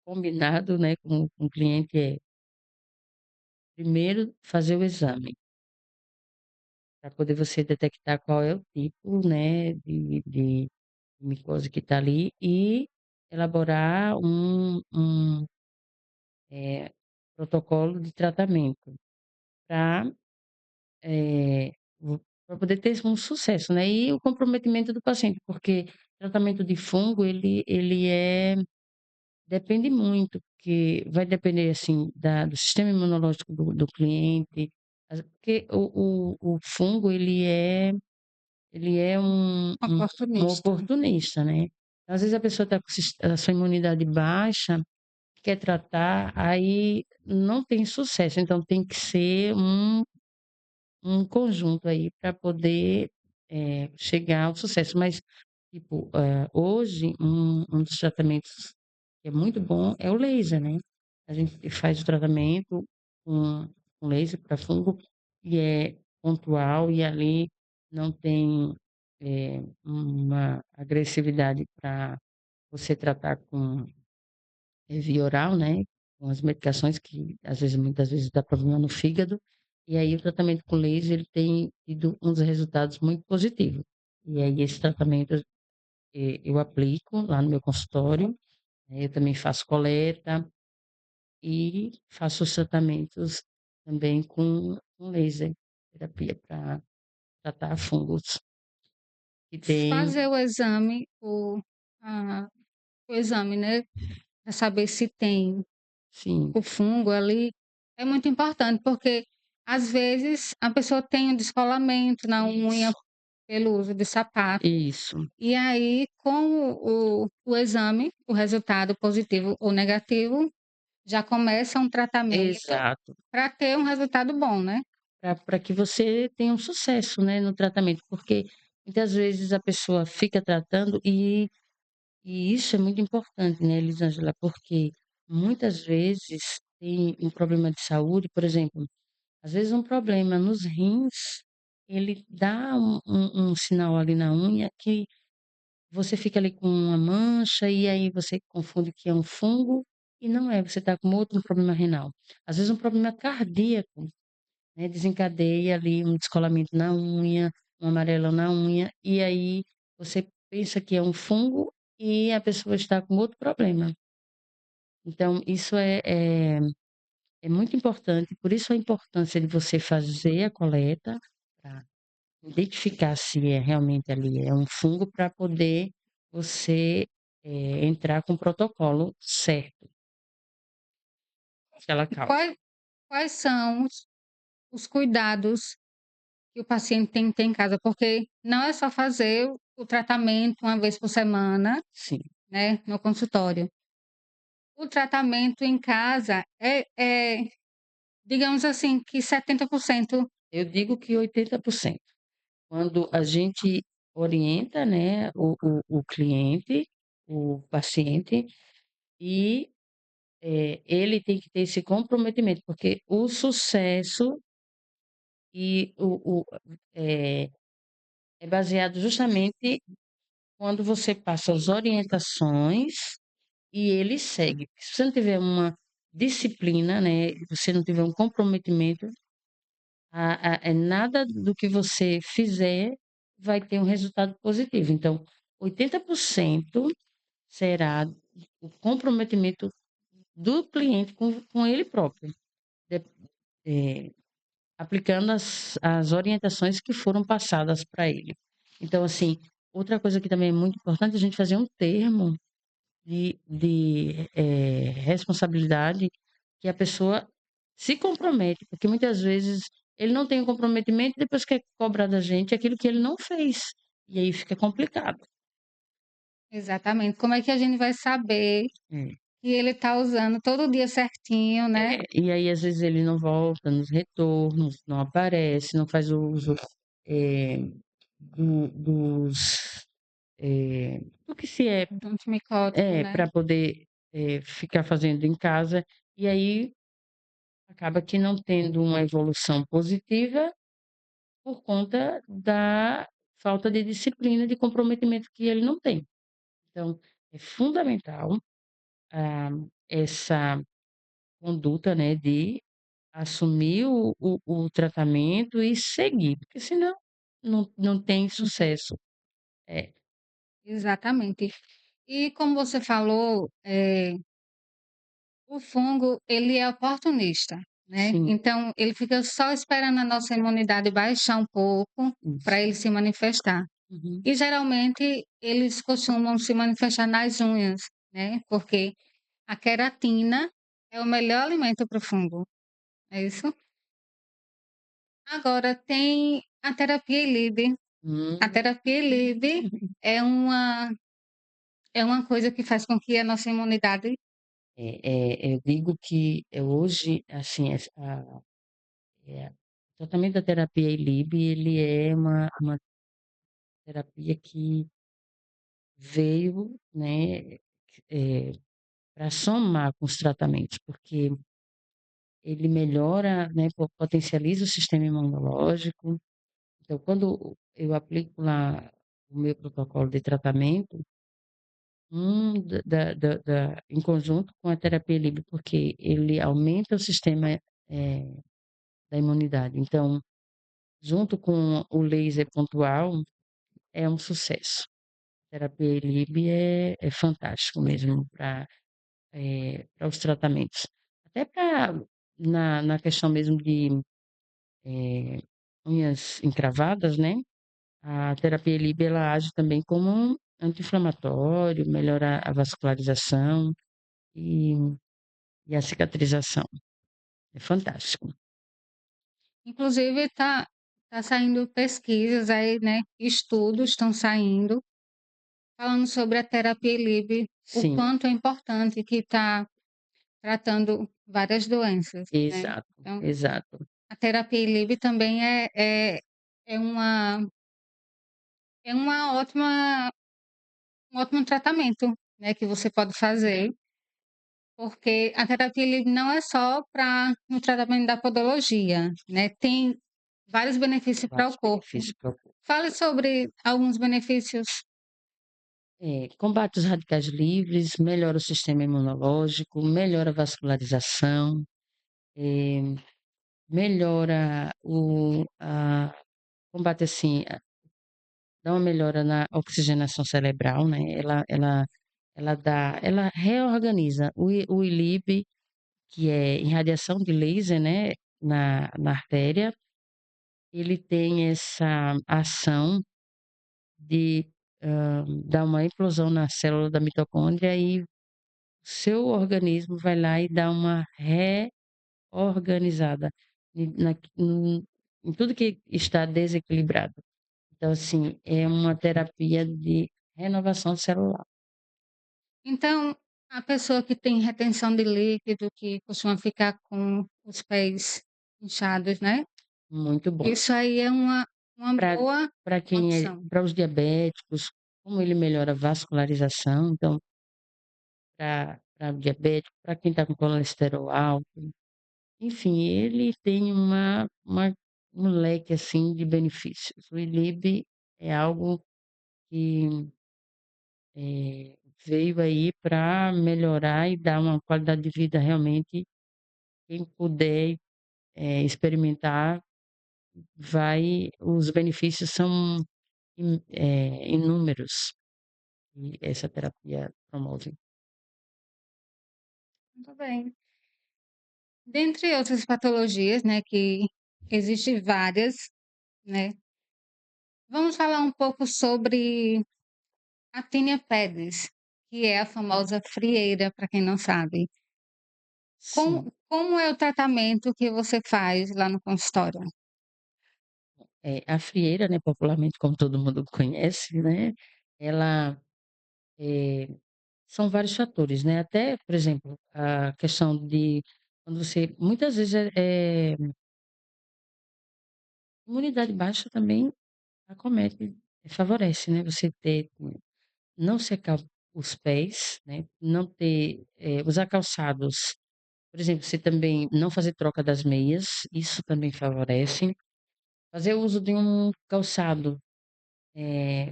S2: combinado, né, com o cliente é, primeiro fazer o exame, para poder você detectar qual é o tipo, né, de micose que está ali e elaborar eh, protocolo de tratamento para, eh, para poder ter um sucesso, né, e o comprometimento do paciente, porque tratamento de fungo ele depende muito, porque vai depender, assim, do sistema imunológico do cliente, porque o fungo ele é um
S1: Oportunista.
S2: oportunista, né. Às vezes a pessoa está com a sua imunidade baixa, quer tratar, aí não tem sucesso, então tem que ser um conjunto aí para poder, chegar ao sucesso. Mas, tipo, hoje um dos tratamentos que é muito bom é o laser, né. A gente faz o tratamento com laser para fungo e é pontual e ali não tem, uma agressividade para você tratar com via oral, né, com as medicações que às vezes muitas vezes dá problema no fígado, e aí o tratamento com laser ele tem tido uns resultados muito positivos. E aí esse tratamento, eu aplico lá no meu consultório, eu também faço coleta e faço os tratamentos também com laser, terapia para tratar fungos que tem
S1: Fazer a o exame, né, para saber se tem
S2: sim,
S1: o fungo ali, é muito importante, porque às vezes a pessoa tem um descolamento na unha
S2: isso,
S1: pelo uso de sapato,
S2: isso,
S1: e aí com o exame, o resultado positivo ou negativo, já começa um tratamento
S2: exato.
S1: para ter um resultado bom, né.
S2: Para que você tenha um sucesso, né, no tratamento, porque muitas vezes a pessoa fica tratando e isso é muito importante, né, Elisângela, porque muitas vezes tem um problema de saúde, por exemplo, às vezes um problema nos rins, ele dá um sinal ali na unha que você fica ali com uma mancha e aí você confunde que é um fungo e não é, você está com outro problema renal. Às vezes um problema cardíaco, né, desencadeia ali um descolamento na unha, um amarelão na unha, e aí você pensa que é um fungo e a pessoa está com outro problema. Então isso é muito importante, por isso a importância de você fazer a coleta, pra identificar se é realmente ali é um fungo, para poder você, entrar com o protocolo certo daquela
S1: E
S2: causa.
S1: quais são os cuidados que o paciente tem que ter em casa? Porque não é só fazer o tratamento uma vez por semana,
S2: Sim,
S1: né, no consultório. o tratamento em casa digamos assim, que 70%.
S2: Eu digo que 80%. Quando a gente orienta, né, o cliente, o paciente, e ele tem que ter esse comprometimento, porque o sucesso e é, é baseado justamente quando você passa as orientações e ele segue. Se você não tiver uma disciplina, né, você não tiver um comprometimento, nada do que você fizer vai ter um resultado positivo. Então, 80% será o comprometimento do cliente com ele próprio, de- eh, aplicando as orientações que foram passadas para ele. Então, assim, outra coisa que também é muito importante é a gente fazer um termo de responsabilidade que a pessoa se compromete, porque muitas vezes ele não tem o comprometimento e depois quer cobrar da gente aquilo que ele não fez. E aí fica complicado.
S1: Exatamente. Como é que a gente vai saber
S2: É.
S1: que ele está usando todo dia certinho, né?
S2: E aí, às vezes, ele não volta nos retornos, não aparece, não faz o uso é, dos. Do que se
S1: Do antimicótico, né?
S2: para poder ficar fazendo em casa. E aí acaba que não tendo uma evolução positiva por conta da falta de disciplina, de comprometimento que ele não tem. Então, é fundamental, ah, essa conduta, né, de assumir o tratamento e seguir, porque senão não tem sucesso. É,
S1: Exatamente. E como você falou, o fungo, ele é oportunista, né?
S2: sim,
S1: Então, ele fica só esperando a nossa imunidade baixar um pouco para
S2: isso.
S1: ele se manifestar.
S2: Uhum.
S1: E geralmente eles costumam se manifestar nas unhas, né? Porque a queratina é o melhor alimento para o fungo, é isso? Agora tem a terapia ILIB. A
S2: Hum.
S1: terapia ILIB é uma coisa que faz com que a nossa imunidade.
S2: Eu digo que hoje, assim, o tratamento da terapia ILIB, ele é uma terapia que veio, né, para somar com os tratamentos, porque ele melhora, né, potencializa o sistema imunológico. Então, quando eu aplico lá o meu protocolo de tratamento, em conjunto com a terapia livre, porque ele aumenta o sistema da imunidade. Então, junto com o laser pontual, é um sucesso. A terapia livre é fantástico mesmo para os tratamentos. Até na questão mesmo de unhas encravadas, né? A terapia Libre ela age também como um anti-inflamatório, melhora a vascularização e, e a cicatrização. É fantástico.
S1: Inclusive tá saindo pesquisas aí, né, estudos estão saindo, falando sobre a terapia ILIB, o
S2: Sim,
S1: quanto é importante que está tratando várias doenças, né.
S2: exato,
S1: Então,
S2: exato.
S1: a terapia ILIB também é uma ótima um ótimo tratamento, né, que você pode fazer, porque a terapia ILIB não é só para no tratamento da podologia, né, tem vários benefícios para o
S2: Vários
S1: corpo.
S2: benefícios para o corpo.
S1: Fale sobre alguns benefícios.
S2: Combate os radicais livres, melhora o sistema imunológico, melhora a vascularização, eh, melhora combate assim, dá uma melhora na oxigenação cerebral, né? Ela reorganiza o ILIB, que é irradiação de laser, né, na artéria, ele tem essa ação de dar uma implosão na célula da mitocôndria e o seu organismo vai lá e dá uma reorganizada em tudo que está desequilibrado. Então, assim, é uma terapia de renovação celular.
S1: Então, A pessoa que tem retenção de líquido, que costuma ficar com os pés inchados, né,
S2: Muito bom.
S1: isso aí é uma
S2: Para
S1: boa
S2: para quem é
S1: opção.
S2: para os diabéticos, como ele melhora a vascularização, então para o diabético, para quem está com colesterol alto, enfim, ele tem um leque, assim, de benefícios. O ILIB é algo que, veio aí para melhorar e dar uma qualidade de vida realmente, quem puder, experimentar, os benefícios são inúmeros, e essa terapia promove.
S1: Muito bem. Dentre outras patologias, né, que existe várias, né, vamos falar um pouco sobre a Tinea pedis, que é a famosa frieira, para quem não sabe. Como
S2: Sim,
S1: como é o tratamento que você faz lá no consultório?
S2: a frieira, né, popularmente como todo mundo conhece, né, ela, eh, são vários fatores, né, até, por exemplo, a questão de quando você muitas vezes imunidade baixa também acomete, favorece, né, você ter não secar os pés, né, não ter, usar calçados, por exemplo, você também não fazer troca das meias, isso também favorece. Fazer uso de um calçado,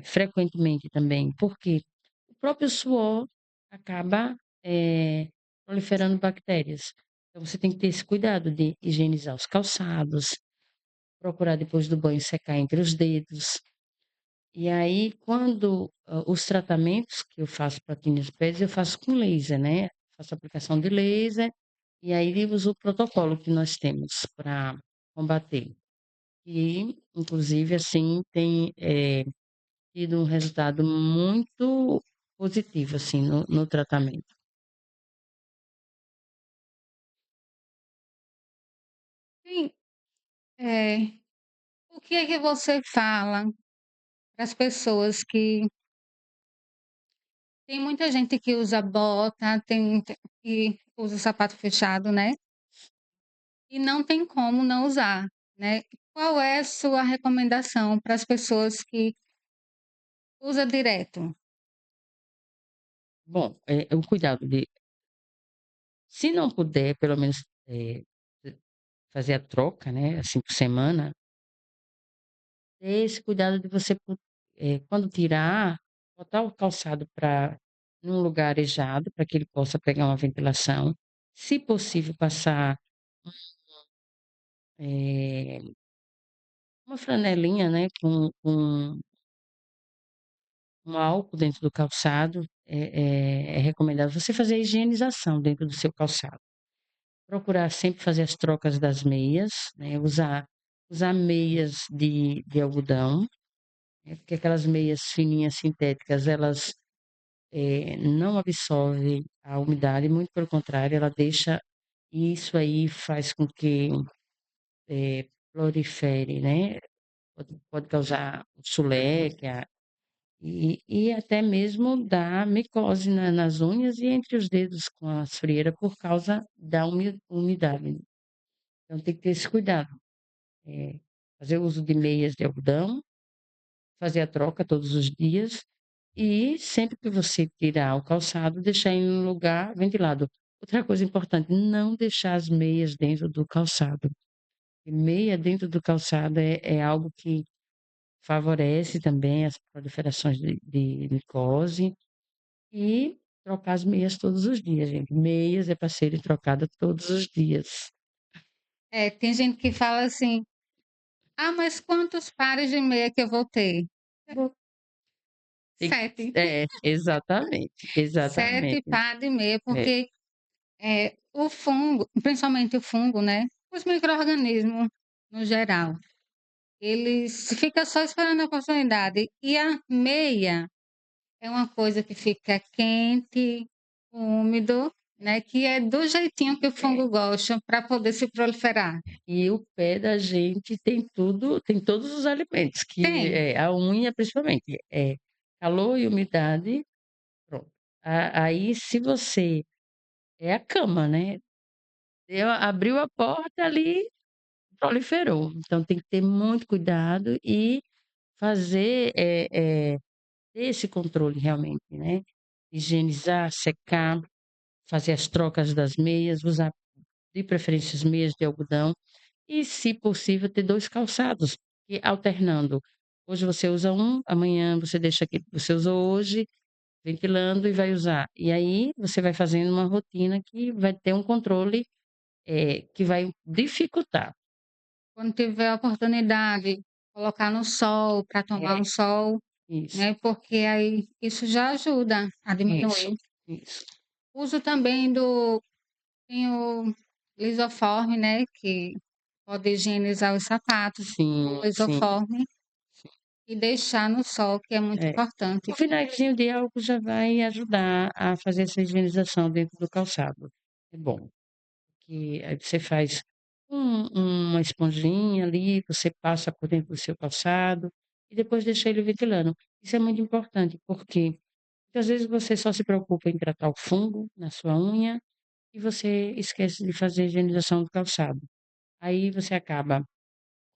S2: frequentemente também, porque o próprio suor acaba, proliferando bactérias. Então você tem que ter esse cuidado de higienizar os calçados, procurar depois do banho secar entre os dedos. E aí quando, os tratamentos que eu faço para acne pés, eu faço com laser, né, faço aplicação de laser, e aí uso o protocolo que nós temos para combater. E inclusive, assim, tem, tido um resultado muito positivo, assim, no tratamento.
S1: Sim, eh, o que é que você fala para as pessoas que tem muita gente que usa bota, tem muita que usa sapato fechado, né, e não tem como não usar, né. Qual é a sua recomendação para as pessoas que usa direto?
S2: Bom, o cuidado de se não puder, pelo menos, fazer a troca, né, assim, por semana, ter esse cuidado de você quando tirar, botar o calçado para num lugar arejado, para que ele possa pegar uma ventilação. Se possível, passar, eh, uma franelinha, né, com um álcool dentro do calçado, é recomendável você fazer a higienização dentro do seu calçado. Procurar sempre fazer as trocas das meias, né, usar meias de algodão, né, porque aquelas meias fininhas sintéticas elas, não absorvem a umidade, muito pelo contrário, ela deixa e isso aí faz com que, prolifere, né, pode causar sulé, que é e até mesmo da micose nas unhas e entre os dedos com a frieira por causa da umidade. Então tem que ter esse cuidado, fazer uso de meias de algodão, fazer a troca todos os dias e sempre que você tirar o calçado, deixar em um lugar ventilado. Outra coisa importante, não deixar as meias dentro do calçado. E meia dentro do calçado é algo que favorece também as proliferações de micose. E trocar as meias todos os dias, gente. Meias é para serem trocadas todos os dias.
S1: É, tem gente que fala assim: "Ah, mas quantos pares de meia que eu vou ter?"
S2: Bom, tem
S1: 7.
S2: exatamente,
S1: 7
S2: exatamente.
S1: par de meia,
S2: É,
S1: porque, o fungo, principalmente o fungo, né, os micro-organismos no geral, eles fica só esperando a oportunidade. E a meia é uma coisa que fica quente, úmido, né, que é do jeitinho que o fungo gosta para poder se proliferar.
S2: e o pé da gente tem tudo, tem todos os alimentos, que
S1: Tem.
S2: a unha principalmente, calor e umidade, pronto. Aí se você é a cama, né, abriu a porta ali, proliferou. Então tem que ter muito cuidado e fazer, ter esse controle realmente, né. Higienizar, secar, fazer as trocas das meias, usar de preferência as meias de algodão e, se possível, ter 2 calçados, e alternando. Hoje você usa um, amanhã você deixa aquele que você usou hoje, ventilando e vai usar. E aí você vai fazendo uma rotina que vai ter um controle, que vai dificultar.
S1: Quando tiver a oportunidade, colocar no sol, para tomar
S2: É,
S1: um sol,
S2: isso,
S1: né, porque aí isso já ajuda a
S2: isso,
S1: diminuir.
S2: isso.
S1: Uso também tem o lisoforme, né, que pode higienizar os sapatos com
S2: Sim, sim,
S1: lisoforme
S2: sim.
S1: e deixar no sol, que é muito
S2: É.
S1: importante.
S2: O vinagrezinho de álcool já vai ajudar a fazer essa higienização dentro do calçado. É bom. Que aí você faz uma esponjinha ali, você passa por dentro do seu calçado e depois deixa ele ventilando. Isso é muito importante, porque muitas vezes você só se preocupa em tratar o fungo na sua unha e você esquece de fazer a higienização do calçado. Aí você acaba,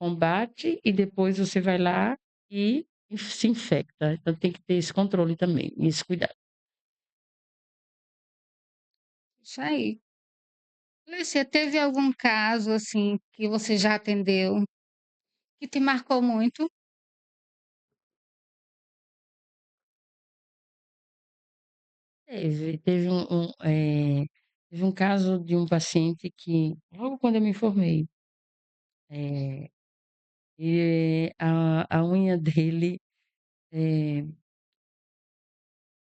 S2: combate e depois você vai lá e se infecta. Então tem que ter esse controle também, e esse cuidado.
S1: Isso aí. Alicia, teve algum caso, assim, que você já atendeu, que te marcou muito?
S2: Teve um caso de um paciente que, logo quando eu me formei, eh, a unha dele, eh,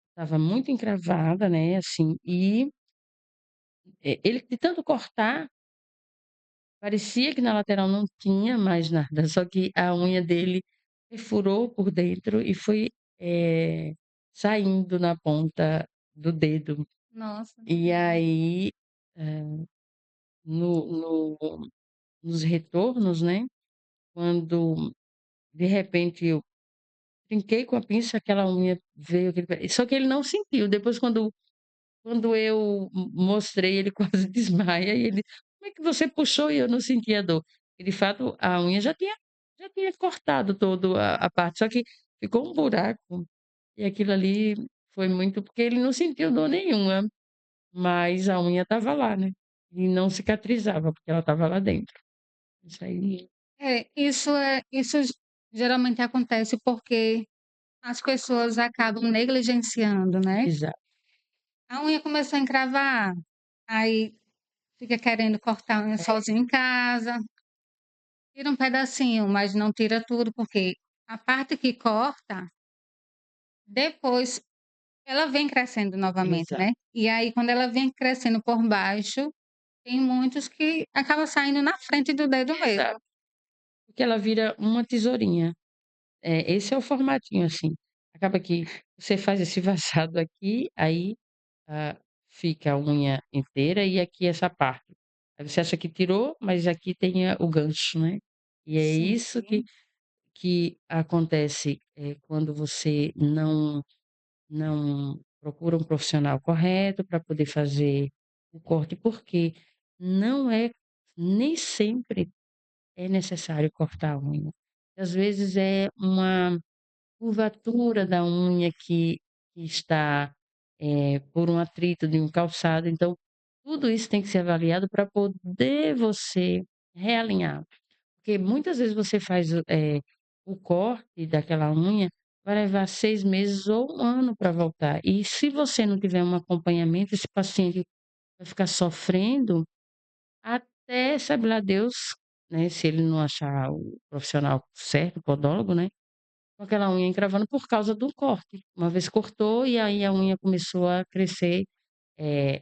S2: estava muito encravada, né, assim, e, ele de tanto cortar, parecia que na lateral não tinha mais nada, só que a unha dele perfurou por dentro e foi, saindo na ponta do dedo.
S1: Nossa,
S2: E aí, eh, no nos retornos, né, quando de repente eu trinquei com a pinça, aquela unha veio aquele só que ele não sentiu, depois quando eu mostrei, ele quase desmaia e ele: "Como é que você puxou e eu não senti a dor?". E de fato a unha já tinha cortado todo a parte, só que ficou um buraco, e aquilo ali foi muito porque ele não sentiu dor nenhuma, mas a unha estava lá, né, e não cicatrizava, porque ela estava lá dentro. Isso aí
S1: isso geralmente acontece porque as pessoas acabam negligenciando, né.
S2: exato,
S1: A unha começou a encravar, aí fica querendo cortar a unha sozinho em casa, tira um pedacinho, mas não tira tudo, porque a parte que corta, depois ela vem crescendo novamente,
S2: exato,
S1: né. E aí quando ela vem crescendo por baixo, tem muitos que acaba saindo na frente do dedo mesmo.
S2: exato. Porque ela vira uma tesourinha. Esse é o formatinho, assim. Acaba que você faz esse vazado aqui, aí, ah, fica a unha inteira e aqui essa parte. Aí você acha que tirou, mas aqui tem o gancho, né. E é
S1: Sim.
S2: isso que acontece, quando você não procura um profissional correto para poder fazer o corte, porque não é nem sempre é necessário cortar a unha. Às vezes é uma curvatura da unha que está, por um atrito de um calçado, então tudo isso tem que ser avaliado para poder você realinhar. Porque muitas vezes você faz o corte daquela unha, vai levar 6 meses ou 1 ano para voltar. E se você não tiver um acompanhamento, esse paciente vai ficar sofrendo até sabe lá Deus, né, se ele não achar o profissional certo, o podólogo, né, com aquela unha encravando por causa do corte. Uma vez cortou e aí a unha começou a crescer,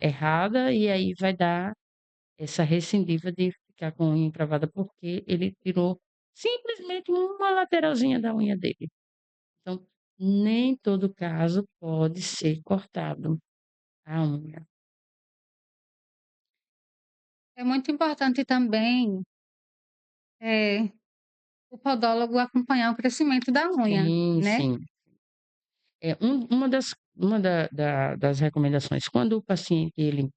S2: errada e aí vai dar essa recidiva de ficar com a unha encravada, porque ele tirou simplesmente uma lateralzinha da unha dele. Então, nem todo caso pode ser cortado a unha.
S1: É muito importante também, o podólogo acompanhar o crescimento da unha,
S2: Sim,
S1: né.
S2: sim. das recomendações, quando o paciente ele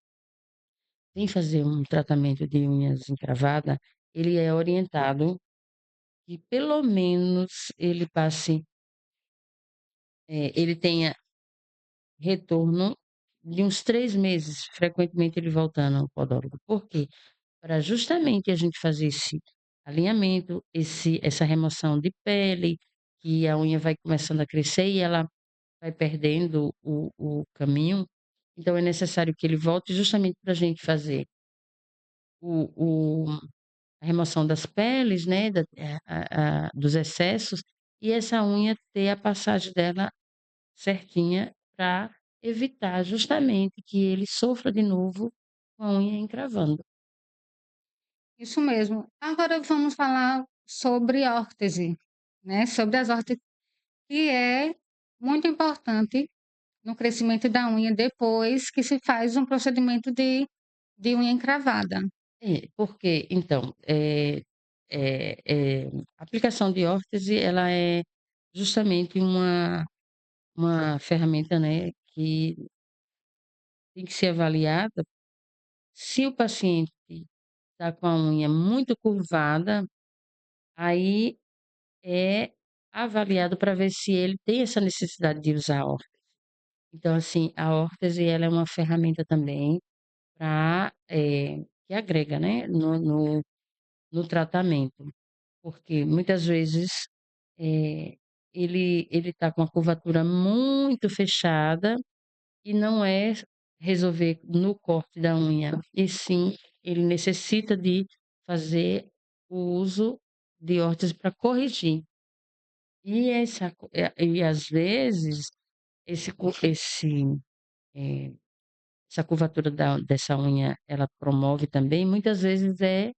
S2: vem fazer um tratamento de unhas encravada, ele é orientado que pelo menos ele tenha retorno de uns 3 meses, frequentemente ele voltando ao podólogo. Por quê? Para justamente a gente fazer esse alinhamento, essa remoção de pele, que a unha vai começando a crescer e ela vai perdendo o caminho. Então é necessário que ele volte justamente para a gente fazer o a remoção das peles, né, dos excessos, e essa unha ter a passagem dela certinha para evitar justamente que ele sofra de novo com a unha encravando.
S1: Isso mesmo. Agora vamos falar sobre órtese, né? Sobre as órteses, que é muito importante no crescimento da unha depois que se faz um procedimento de unha encravada.
S2: Porque então, a aplicação de órtese ela é justamente uma ferramenta, né, que tem que ser avaliada. Se o paciente está com a unha muito curvada, aí é avaliado para ver se ele tem essa necessidade de usar a órtese. Então, assim, a órtese ela é uma ferramenta também para que agrega, né, no tratamento, porque muitas vezes, eh, ele está com a curvatura muito fechada e não é resolver no corte da unha, e sim ele necessita de fazer o uso de órtese para corrigir. E às vezes esse co eh, essa curvatura dessa unha, ela promove também, muitas vezes é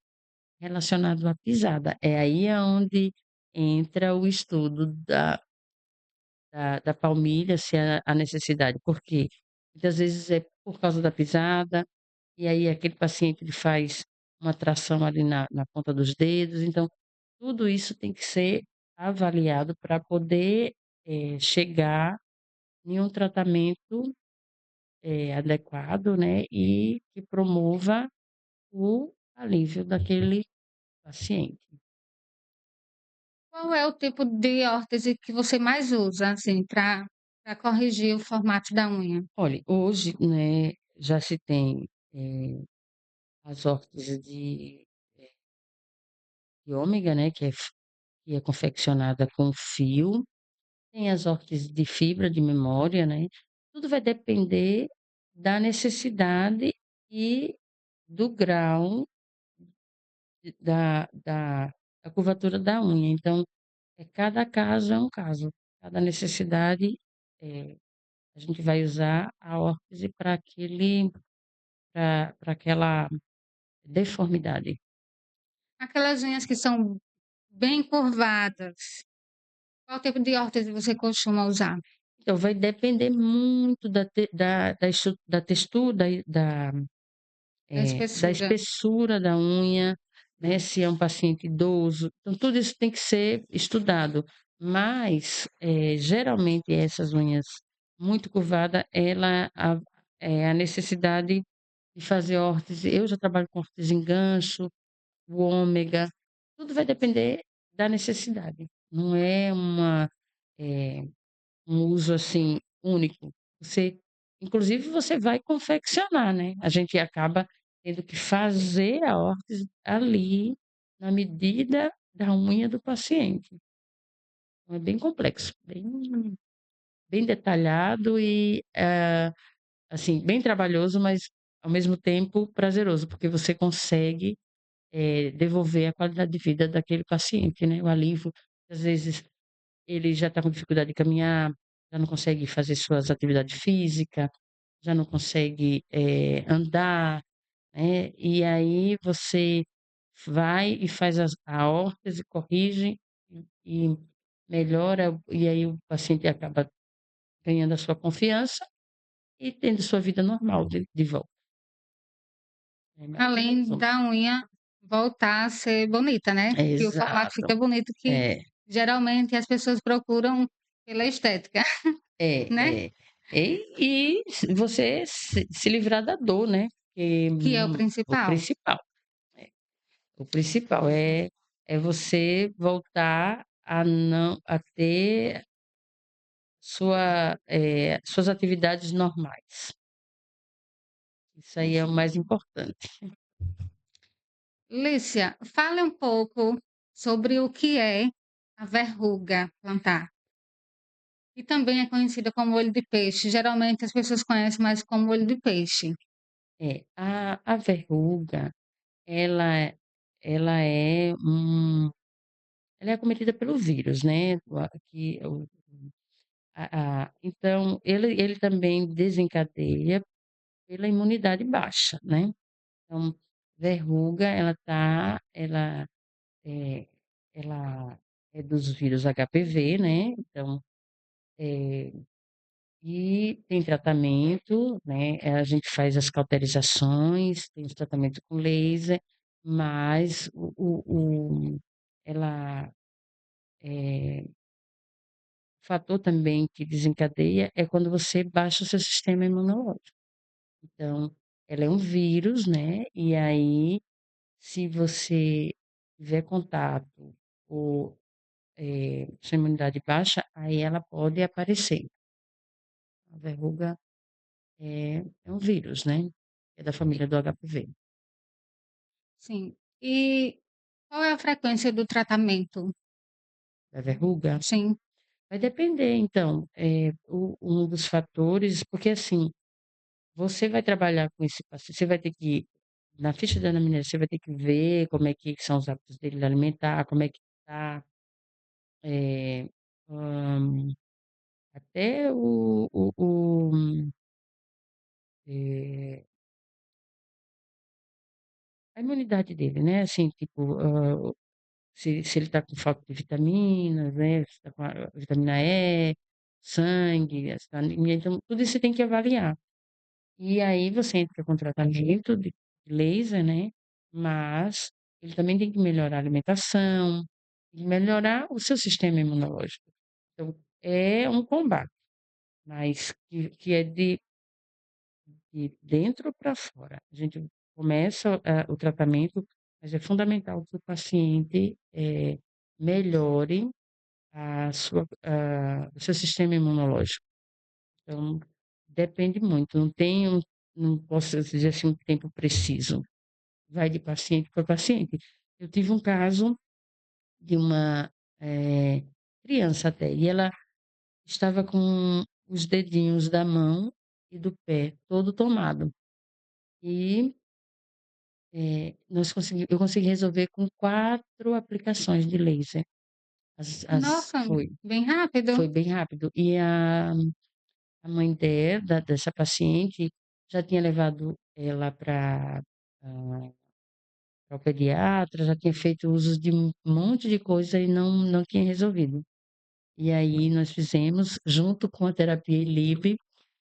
S2: relacionado à pisada. É aí aonde entra o estudo da palmilha, se há necessidade, porque muitas vezes é por causa da pisada, e aí aquele paciente ele faz uma tração ali na ponta dos dedos, então tudo isso tem que ser avaliado para poder, chegar em um tratamento, adequado, né, e que promova o alívio daquele paciente.
S1: Qual é o tipo de órtese que você mais usa, assim, para corrigir o formato da unha?
S2: Olha, hoje, né, já se tem, as órteses de ômega, né, que é confeccionada com fio, tem as órteses de fibra de memória, né, tudo vai depender da necessidade e do grau da curvatura da unha. Então, cada caso é um caso, cada necessidade, eh, a gente vai usar a órtese para aquela deformidade.
S1: Aquelas unhas que são bem curvadas, qual tipo de órtese você costuma usar?
S2: Então vai depender muito da textura
S1: Da
S2: da
S1: espessura.
S2: espessura da unha, né, se é um paciente idoso, então tudo isso tem que ser estudado, mas, geralmente essas unhas muito curvada, a necessidade de fazer órtese, eu já trabalho com órtese em gancho, o ômega, tudo vai depender da necessidade, não é eh, um uso, assim, único. Você vai confeccionar, né, a gente acaba tendo que fazer a órtese ali, na medida da unha do paciente. Então é bem complexo, bem detalhado e, assim, bem trabalhoso, mas ao mesmo tempo prazeroso, porque você consegue, devolver a qualidade de vida daquele paciente, né, o alívio. Às vezes ele já está com dificuldade de caminhar, já não consegue fazer suas atividades física, já não consegue, andar, né, e aí você vai e faz a órtese, corrige e melhora, e aí o paciente acaba ganhando a sua confiança e tendo sua vida normal de volta. É mais ou menos
S1: Além da unha voltar a ser bonita, né, que o formato
S2: exato.
S1: fica bonito, que
S2: É,
S1: geralmente as pessoas procuram pela estética. né?
S2: É, é. E você se livrar da dor, né? Porque
S1: Que é o
S2: o
S1: principal.
S2: principal, é, o principal é você voltar a ter suas atividades normais. Isso aí é o mais importante.
S1: Lícia, fale um pouco sobre o que é a verruga plantar, que também é conhecida como olho de peixe. Geralmente as pessoas conhecem mais como olho de peixe.
S2: A verruga, ela, ela é ela é acometida pelo vírus, né? Então, ele também desencadeia pela imunidade baixa, né? Então, verruga, é, ela é dos vírus HPV, né? Então, é, e tem tratamento, né? A gente faz as cauterizações, tem os tratamento com laser, mas ela, o fator também que desencadeia é quando você baixa o seu sistema imunológico. Então, ela é um vírus, né? E aí, se você tiver contato ou sua imunidade baixa, aí ela pode aparecer. A verruga é um vírus, né? É da família do HPV.
S1: Sim. E qual é a frequência do tratamento?
S2: Da verruga
S1: Sim.
S2: vai depender, então, um dos fatores, porque assim, você vai trabalhar com esse paciente, você vai ter que, na ficha da anamnese, você vai ter que ver como é que são os hábitos dele alimentar, como é que tá, eh, hã, até eh, a imunidade dele, né, assim, tipo, se ele está com falta de vitaminas, né, se está com a vitamina E, sangue, essa anemia, então tudo isso você tem que avaliar. E aí você entra com tratamento de laser, né, mas ele também tem que melhorar a alimentação e melhorar o seu sistema imunológico. Então, é um combate, mas que é de dentro para fora. A gente começa, o tratamento, mas é fundamental que o paciente, melhore o seu sistema imunológico. Então, depende muito, não posso dizer assim um tempo preciso, vai de paciente para paciente. Eu tive um caso de uma, criança até, e ela estava com os dedinhos da mão e do pé todo tomado. E, eu consegui resolver com 4 aplicações de laser.
S1: Nossa,
S2: Foi,
S1: bem rápido.
S2: foi bem rápido. E a mãe dessa paciente já tinha levado ela para o pediatra, já tinha feito uso de um monte de coisa e não tinha resolvido. E aí nós fizemos, junto com a terapia Libre,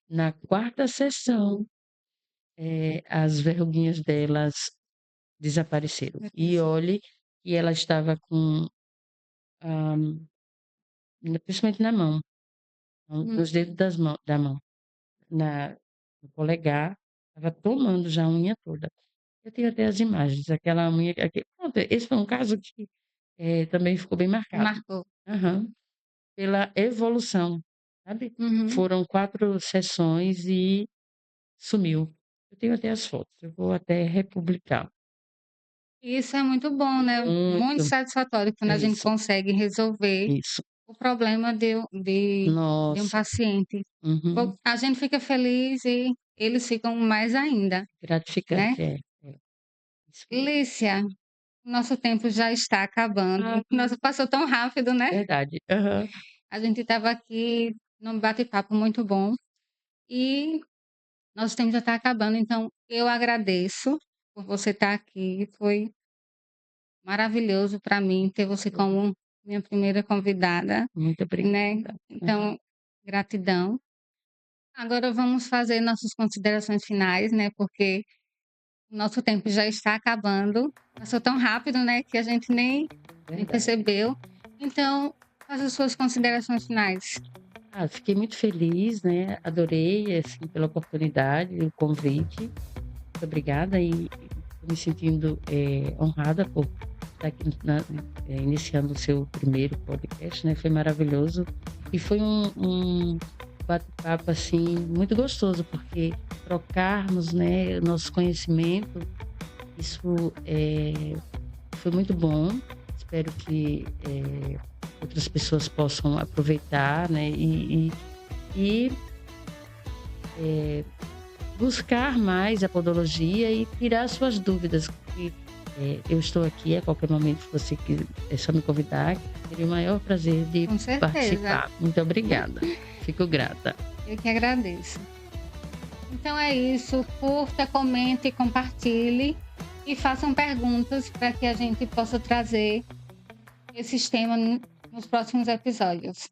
S2: na quarta sessão, as verruguinhas delas desapareceram. E olhe que ela estava com, ah, principalmente na mão,
S1: Hum,
S2: nos dedos da mão, na, no polegar, estava tomando já a unha toda. Eu tenho até as imagens, aquela unha, pronto, esse foi um caso que também ficou bem marcado.
S1: marcou.
S2: Aham. Pela evolução, sabe?
S1: Uhum.
S2: Foram 4 sessões e sumiu. Eu tenho até as fotos, eu vou até republicar.
S1: Isso é muito bom, né? Muito
S2: Muito.
S1: satisfatório quando
S2: É
S1: a gente
S2: isso,
S1: consegue resolver
S2: isso.
S1: o problema de um
S2: Nossa.
S1: paciente.
S2: Uhum.
S1: A gente fica feliz e eles ficam mais ainda, né?
S2: Gratificante, isso mesmo.
S1: Lícia, nosso tempo já está acabando.
S2: Ah,
S1: Nossa, passou tão rápido, né?
S2: verdade. Aham.
S1: A gente estava aqui num bate-papo muito bom e nosso tempo já está acabando, então eu agradeço por você estar aqui. Foi maravilhoso para mim ter você como minha primeira convidada,
S2: Muito
S1: né.
S2: obrigada. Aham.
S1: Então, gratidão. Agora vamos fazer nossas considerações finais, né, porque o nosso tempo já está acabando. Passou tão rápido, né, que a gente nem
S2: Verdade.
S1: percebeu. Então, faça as suas considerações finais.
S2: Fiquei muito feliz, né, adorei, assim, pela oportunidade, o convite. Muito obrigada e tô me sentindo, honrada por estar aqui iniciando o seu primeiro podcast, né, foi maravilhoso. E foi um bate-papo, assim, muito gostoso, porque trocarmos, né, o nosso conhecimento, isso, foi muito bom. Espero que, outras pessoas possam aproveitar, né, e, eh, buscar mais a podologia e tirar suas dúvidas, que, eu estou aqui a qualquer momento que você é só me convidar, que terei o maior prazer de
S1: Com certeza.
S2: participar. Muito obrigada, fico grata.
S1: Eu que agradeço. Então é isso. Curta, comente, compartilhe e façam perguntas para que a gente possa trazer esses temas nos próximos episódios.